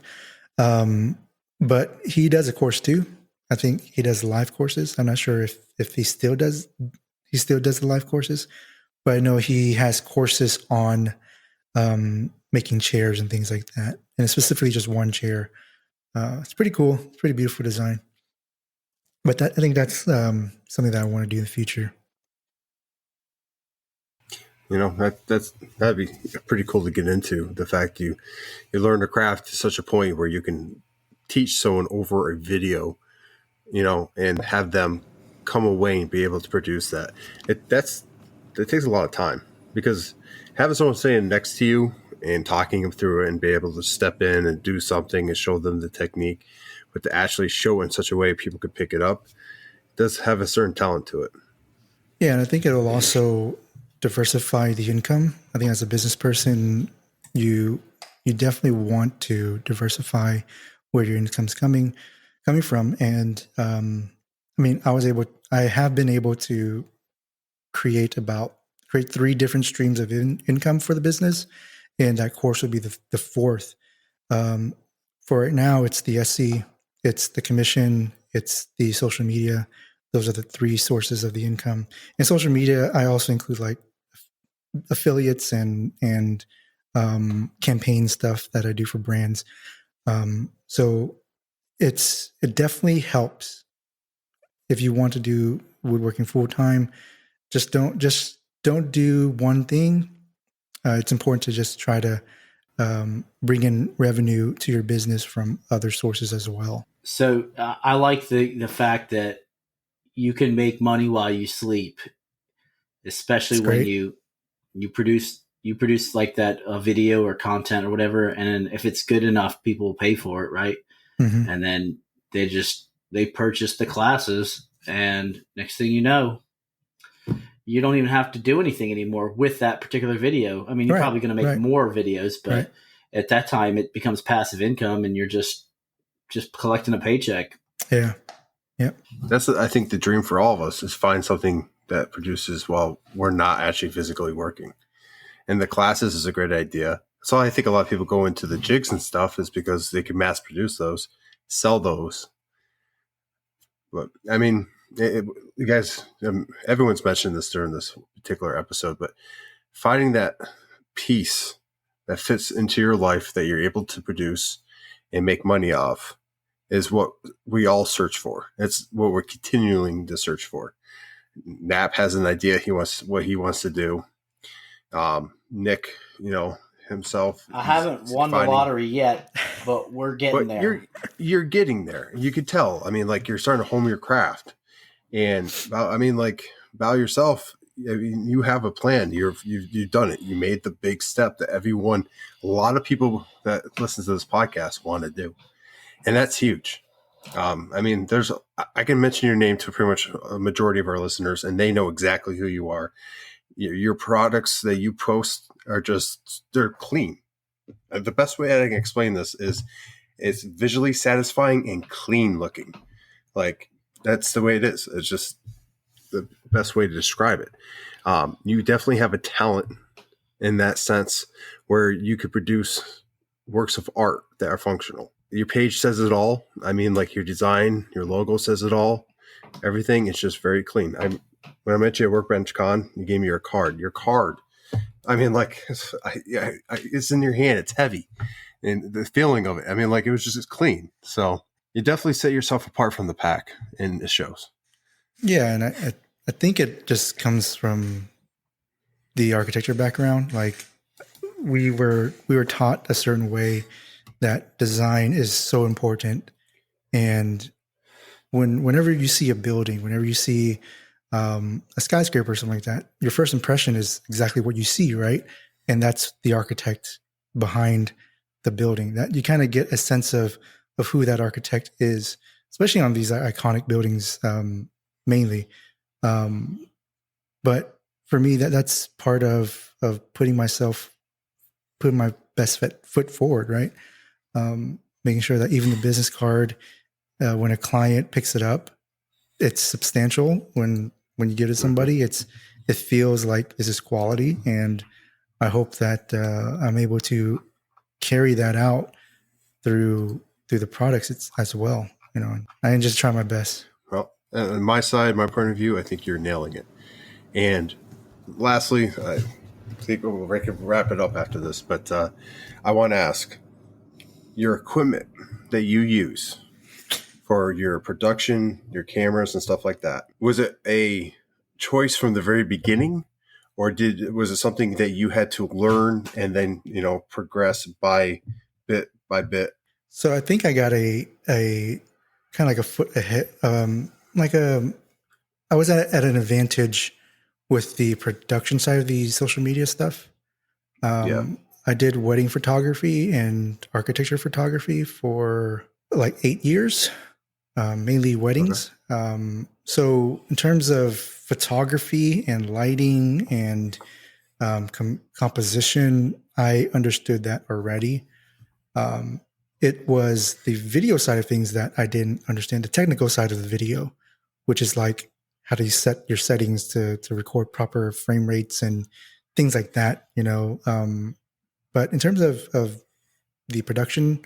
But he does a course too. I think he does live courses. I'm not sure if he still does the live courses, but I know he has courses on making chairs and things like that. And it's specifically just one chair. It's pretty cool. It's pretty beautiful design. But I think that's something that I want to do in the future. That'd be pretty cool to get into, the fact you learn the craft to such a point where you can teach someone over a video, and have them come away and be able to produce that. It takes a lot of time, because having someone sitting next to you and talking them through it and be able to step in and do something and show them the technique, but to actually show it in such a way people could pick it up, does have a certain talent to it. Yeah, and I think it'll also diversify the income. I think as a business person, you definitely want to diversify where your income's coming from. And I have been able to create 3 different streams of income for the business, and that course would be the fourth. For right now, it's the SC, it's the commission, it's the social media. Those are the 3 sources of the income. And social media, I also include like affiliates and campaign stuff that I do for brands. So it definitely helps if you want to do woodworking full time. Just don't do one thing. It's important to just try to bring in revenue to your business from other sources as well. So I like the fact that you can make money while you sleep. especially when you produce like that video or content or whatever, and then if it's good enough, people will pay for it, right? Mm-hmm. And then they purchase the classes, and next thing you know, you don't even have to do anything anymore with that particular video. I mean, you're probably going to make more videos, but at that time it becomes passive income and you're just collecting a paycheck. Yeah. Yep. That's, I think, the dream for all of us is find something that produces while we're not actually physically working. And the classes is a great idea. So I think a lot of people go into the jigs and stuff is because they can mass produce those, sell those. But I mean, you guys, everyone's mentioned this during this particular episode, but finding that piece that fits into your life that you're able to produce and make money off is what we all search for. It's what we're continuing to search for. Nap has an idea what he wants to do. Nick, himself. I haven't won the lottery yet, but we're getting there. You're getting there. You could tell. I mean, like, you're starting to hone your craft. And Bao yourself, I mean, you have a plan. You've done it. You made the big step that a lot of people that listen to this podcast want to do. And that's huge. I mean, I can mention your name to pretty much a majority of our listeners, and they know exactly who you are. Your products that you post are they're clean. The best way I can explain this is it's visually satisfying and clean looking. Like, that's the way it is. It's just the best way to describe it. You definitely have a talent in that sense where you could produce works of art that are functional. Your page says it all. I mean, like, your design, your logo says it all. Everything is just very clean. When I met you at Workbench Con, you gave me your card. Your card, I mean, like, it's in your hand. It's heavy. And the feeling of it, I mean, like, it was just clean. So you definitely set yourself apart from the pack, and it shows. Yeah, and I think it just comes from the architecture background. Like, we were taught a certain way that design is so important. And whenever you see a building, whenever you see a skyscraper or something like that, your first impression is exactly what you see, right? And that's the architect behind the building. That you kind of get a sense of who that architect is, especially on these iconic buildings, mainly. But for me, that's part of putting my best foot forward, right? Making sure that even the business card, when a client picks it up, it's substantial. When you give it to somebody, it feels like this is quality, and I hope that I'm able to carry that out through the products as well. I can just try my best. Well, on my side, my point of view, I think you're nailing it. And lastly, I think we'll wrap it up after this, but I want to ask, your equipment that you use for your production, your cameras and stuff like that, was it a choice from the very beginning, or was it something that you had to learn and then, progress by bit by bit? So I think I got a kind of like a foot ahead. I was at an advantage with the production side of the social media stuff. I did wedding photography and architecture photography for like 8 years, mainly weddings. Okay. So in terms of photography and lighting and composition, I understood that already. It was the video side of things that I didn't understand, the technical side of the video, which is like, how do you set your settings to record proper frame rates and things like that, But in terms of the production,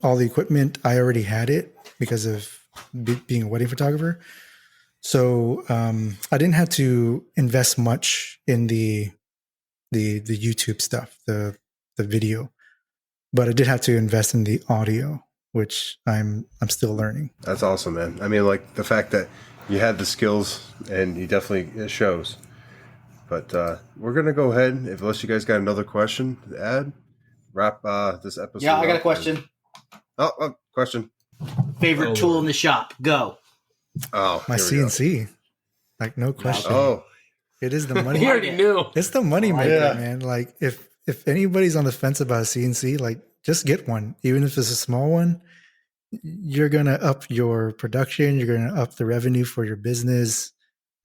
all the equipment, I already had it because of being a wedding photographer. So I didn't have to invest much in the YouTube stuff, the video, but I did have to invest in the audio, which I'm still learning. That's awesome, man. I mean, like, the fact that you had the skills, and it shows. But we're going to go ahead, unless you guys got another question to add, wrap this episode. Yeah, I got a question. Question. Favorite tool in the shop? Go. Oh, my CNC. Like, no question. Oh, It is the money. He already knew. It's the money maker, Yeah. man. Like if anybody's on the fence about a CNC, like just get one, even if it's a small one. You're gonna up your production. You're gonna up the revenue for your business.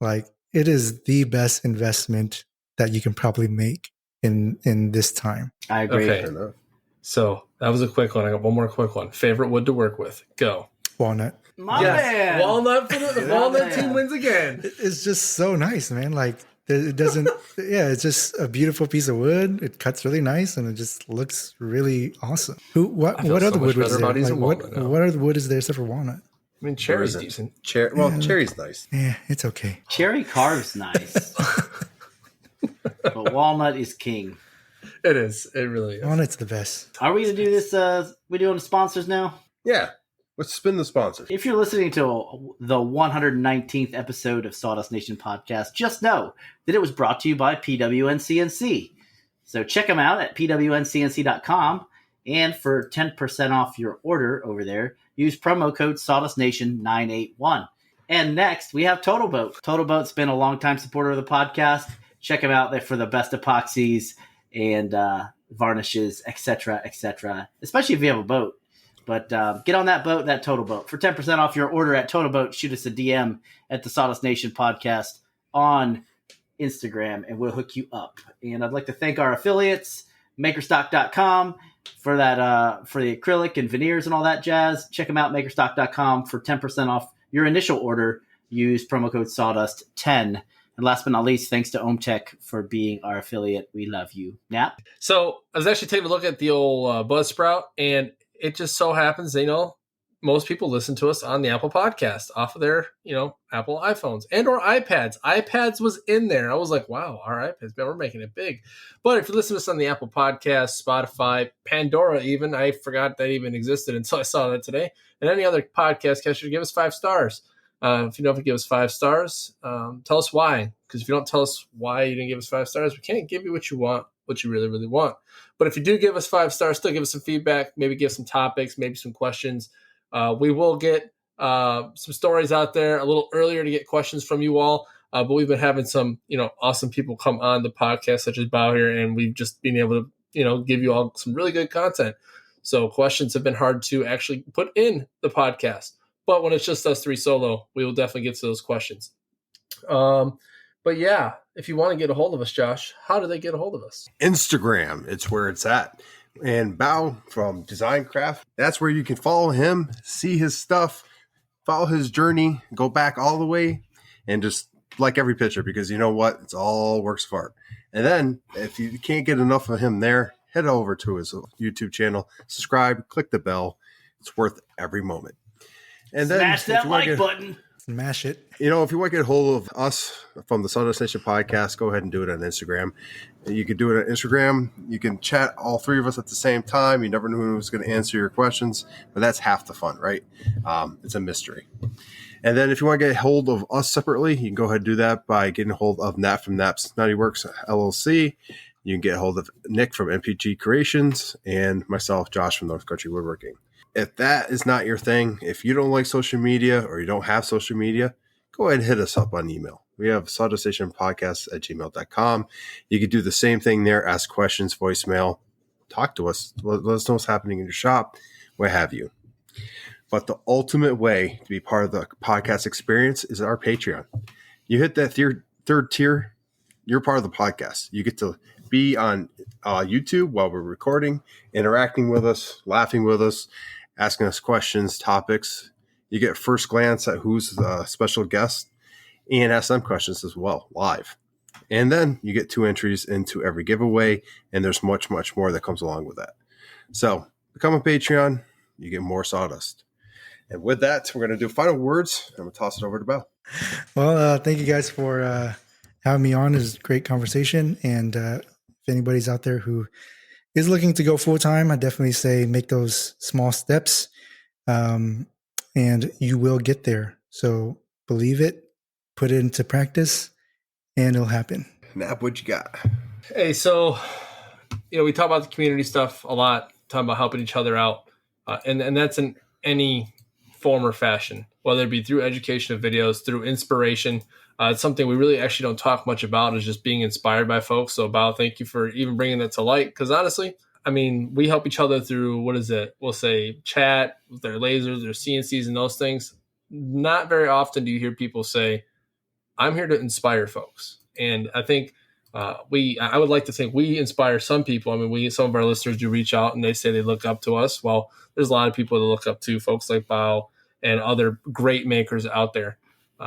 Like it is the best investment that you can probably make in this time. I agree. Okay. Fair enough. So that was a quick one. I got one more quick one. Favorite wood to work with? Go. Walnut. My man. Walnut for the Walnut man. team wins again. It's just so nice, man. Like it doesn't. Yeah, it's just a beautiful piece of wood. It cuts really nice, and it just looks really awesome. What feel other so much wood was better there? about using Like, walnut now. what other wood is there except for walnut? I mean, cherry's There decent. Cherry's nice. Yeah, it's okay. Cherry carve's nice. But walnut is king. It is. It really is. Walnut's the best. Are we going to do this? We doing sponsors now? Yeah. Let's spin the sponsor. If you're listening to the 119th episode of Sawdust Nation podcast, just know that it was brought to you by PWNCNC. So check them out at pwncnc.com. And for 10% off your order over there, use promo code SawdustNation981. And next, we have Totalboat. Totalboat's been a longtime supporter of the podcast. Check them out there for the best epoxies and varnishes, etc., etc., especially if you have a boat. But get on that boat, that Totalboat. For 10% off your order at Totalboat, shoot us a DM at the Sawdust Nation podcast on Instagram, and we'll hook you up. And I'd like to thank our affiliates, Makerstock.com, for that for the acrylic and veneers and all that jazz. Check them out, Makerstock.com, for 10% off your initial order. Use promo code SAWDUST10. And last but not least, thanks to OMTech for being our affiliate. We love you. Nap? So I was actually taking a look at the old Buzzsprout, and it just so happens, most people listen to us on the Apple Podcast off of their, Apple iPhones and or iPads. iPads was in there. I was like, wow, our iPads, man, we're making it big. But if you listen to us on the Apple Podcast, Spotify, Pandora even, I forgot that even existed until I saw that today. And any other podcast catcher, give us 5 stars. If you don't give us 5 stars, tell us why. Because if you don't tell us why you didn't give us 5 stars, we can't give you what you want, what you really, really want. But if you do give us 5 stars, still give us some feedback, maybe give some topics, maybe some questions. We will get some stories out there a little earlier to get questions from you all. But we've been having some, awesome people come on the podcast, such as Bao here, and we've just been able to, give you all some really good content. So questions have been hard to actually put in the podcast. But when it's just us 3 solo, we will definitely get to those questions. But yeah, if you want to get a hold of us, Josh, how do they get a hold of us? Instagram, it's where it's at. And Bao from Design Craft, that's where you can follow him, see his stuff, follow his journey, go back all the way, and just like every picture, because you know what? It's all works of art. And then if you can't get enough of him there, head over to his YouTube channel, subscribe, click the bell. It's worth every moment. And then Smash that like button. Smash it. if you want to get a hold of us from the Sawdust Nation podcast, go ahead and do it on Instagram. You can do it on Instagram. You can chat all 3 of us at the same time. You never know who's going to answer your questions, but that's half the fun, right? It's a mystery. And then if you want to get a hold of us separately, you can go ahead and do that by getting a hold of Nat from Nap's Naughty Works LLC. You can get a hold of Nick from MPG Creations and myself, Josh from North Country Woodworking. If that is not your thing, if you don't like social media or you don't have social media, go ahead and hit us up on email. We have sawdustnationpodcast@gmail.com. You can do the same thing there. Ask questions, voicemail, talk to us. Let us know what's happening in your shop, what have you. But the ultimate way to be part of the podcast experience is our Patreon. You hit that third tier, you're part of the podcast. You get to be on YouTube while we're recording, interacting with us, laughing with us, asking us questions, topics. You get first glance at who's the special guest and ask them questions as well, live. And then you get 2 entries into every giveaway, and there's much, much more that comes along with that. So become a Patreon, you get more sawdust. And with that, we're going to do final words. I'm going to toss it over to Bao. Well, thank you guys for having me on. It was a great conversation. And if anybody's out there who is looking to go full time, I definitely say make those small steps, and you will get there. So believe it, put it into practice, and it'll happen. Nap, what you got? Hey, so, we talk about the community stuff a lot, talking about helping each other out. And that's in any form or fashion, whether it be through education of videos, through inspiration. It's something we really actually don't talk much about, is just being inspired by folks. So, Bao, thank you for even bringing that to light. Because honestly, I mean, we help each other through, we'll say chat, their lasers, their CNCs and those things. Not very often do you hear people say, I'm here to inspire folks. And I think I would like to think we inspire some people. I mean, some of our listeners do reach out and they say they look up to us. Well, there's a lot of people to look up to, folks like Bao and other great makers out there.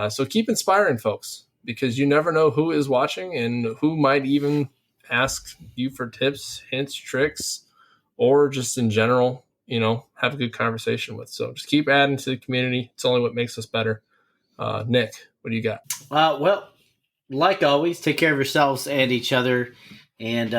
So keep inspiring folks, because you never know who is watching and who might even ask you for tips, hints, tricks, or just in general, have a good conversation with. So just keep adding to the community. It's only what makes us better. Nick, what do you got? Well, like always, take care of yourselves and each other. And,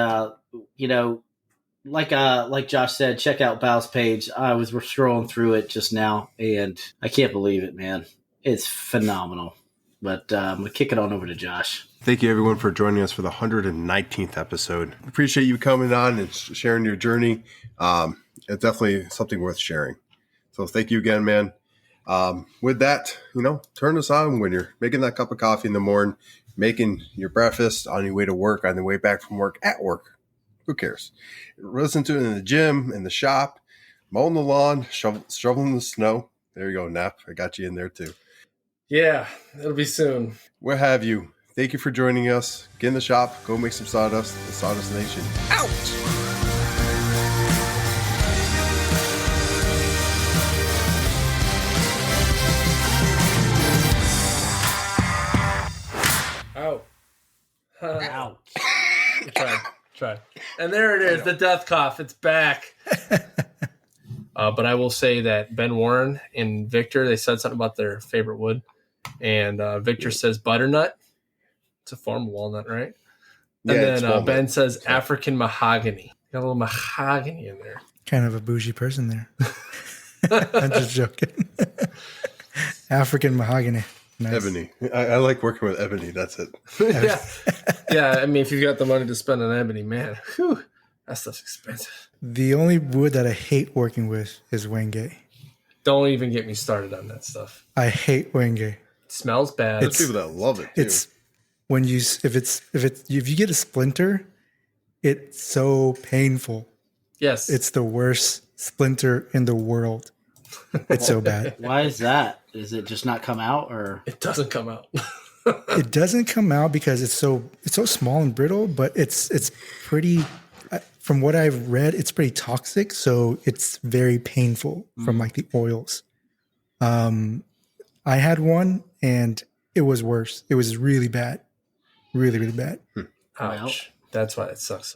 like Josh said, check out Bao's page. We're scrolling through it just now, and I can't believe it, man. It's phenomenal. But I'm going to kick it on over to Josh. Thank you, everyone, for joining us for the 119th episode. Appreciate you coming on and sharing your journey. It's definitely something worth sharing. So thank you again, man. With that, turn us on when you're making that cup of coffee in the morning, making your breakfast, on your way to work, on the way back from work, at work. Who cares? Listen to it in the gym, in the shop, mowing the lawn, shoveling the snow. There you go, Nap. I got you in there too. Yeah, it'll be soon. What have you? Thank you for joining us. Get in the shop. Go make some sawdust. The Sawdust Nation. Out! Ouch. Tried. And there it is, the death cough. It's back. But I will say that Ben Warren and Victor, they said something about their favorite wood. And Victor says butternut. It's a form of walnut, right? And then Ben says African mahogany. Got a little mahogany in there. Kind of a bougie person there. I'm just joking. African mahogany. Nice. Ebony. I like working with ebony. That's it. Yeah. I mean, if you've got the money to spend on ebony, man, whew, that stuff's expensive. The only wood that I hate working with is wenge. Don't even get me started on that stuff. I hate wenge. It smells bad. There's people that love it too. It's when if you get a splinter, it's so painful. Yes. It's the worst splinter in the world. It's so bad. Why is that? Is it just not come out, or it doesn't come out? It doesn't come out because it's so small and brittle, but it's pretty, from what I've read, it's pretty toxic. So it's very painful from like the oils. I had one and it was worse. It was really bad. Really, really bad. Ouch. That's why it sucks.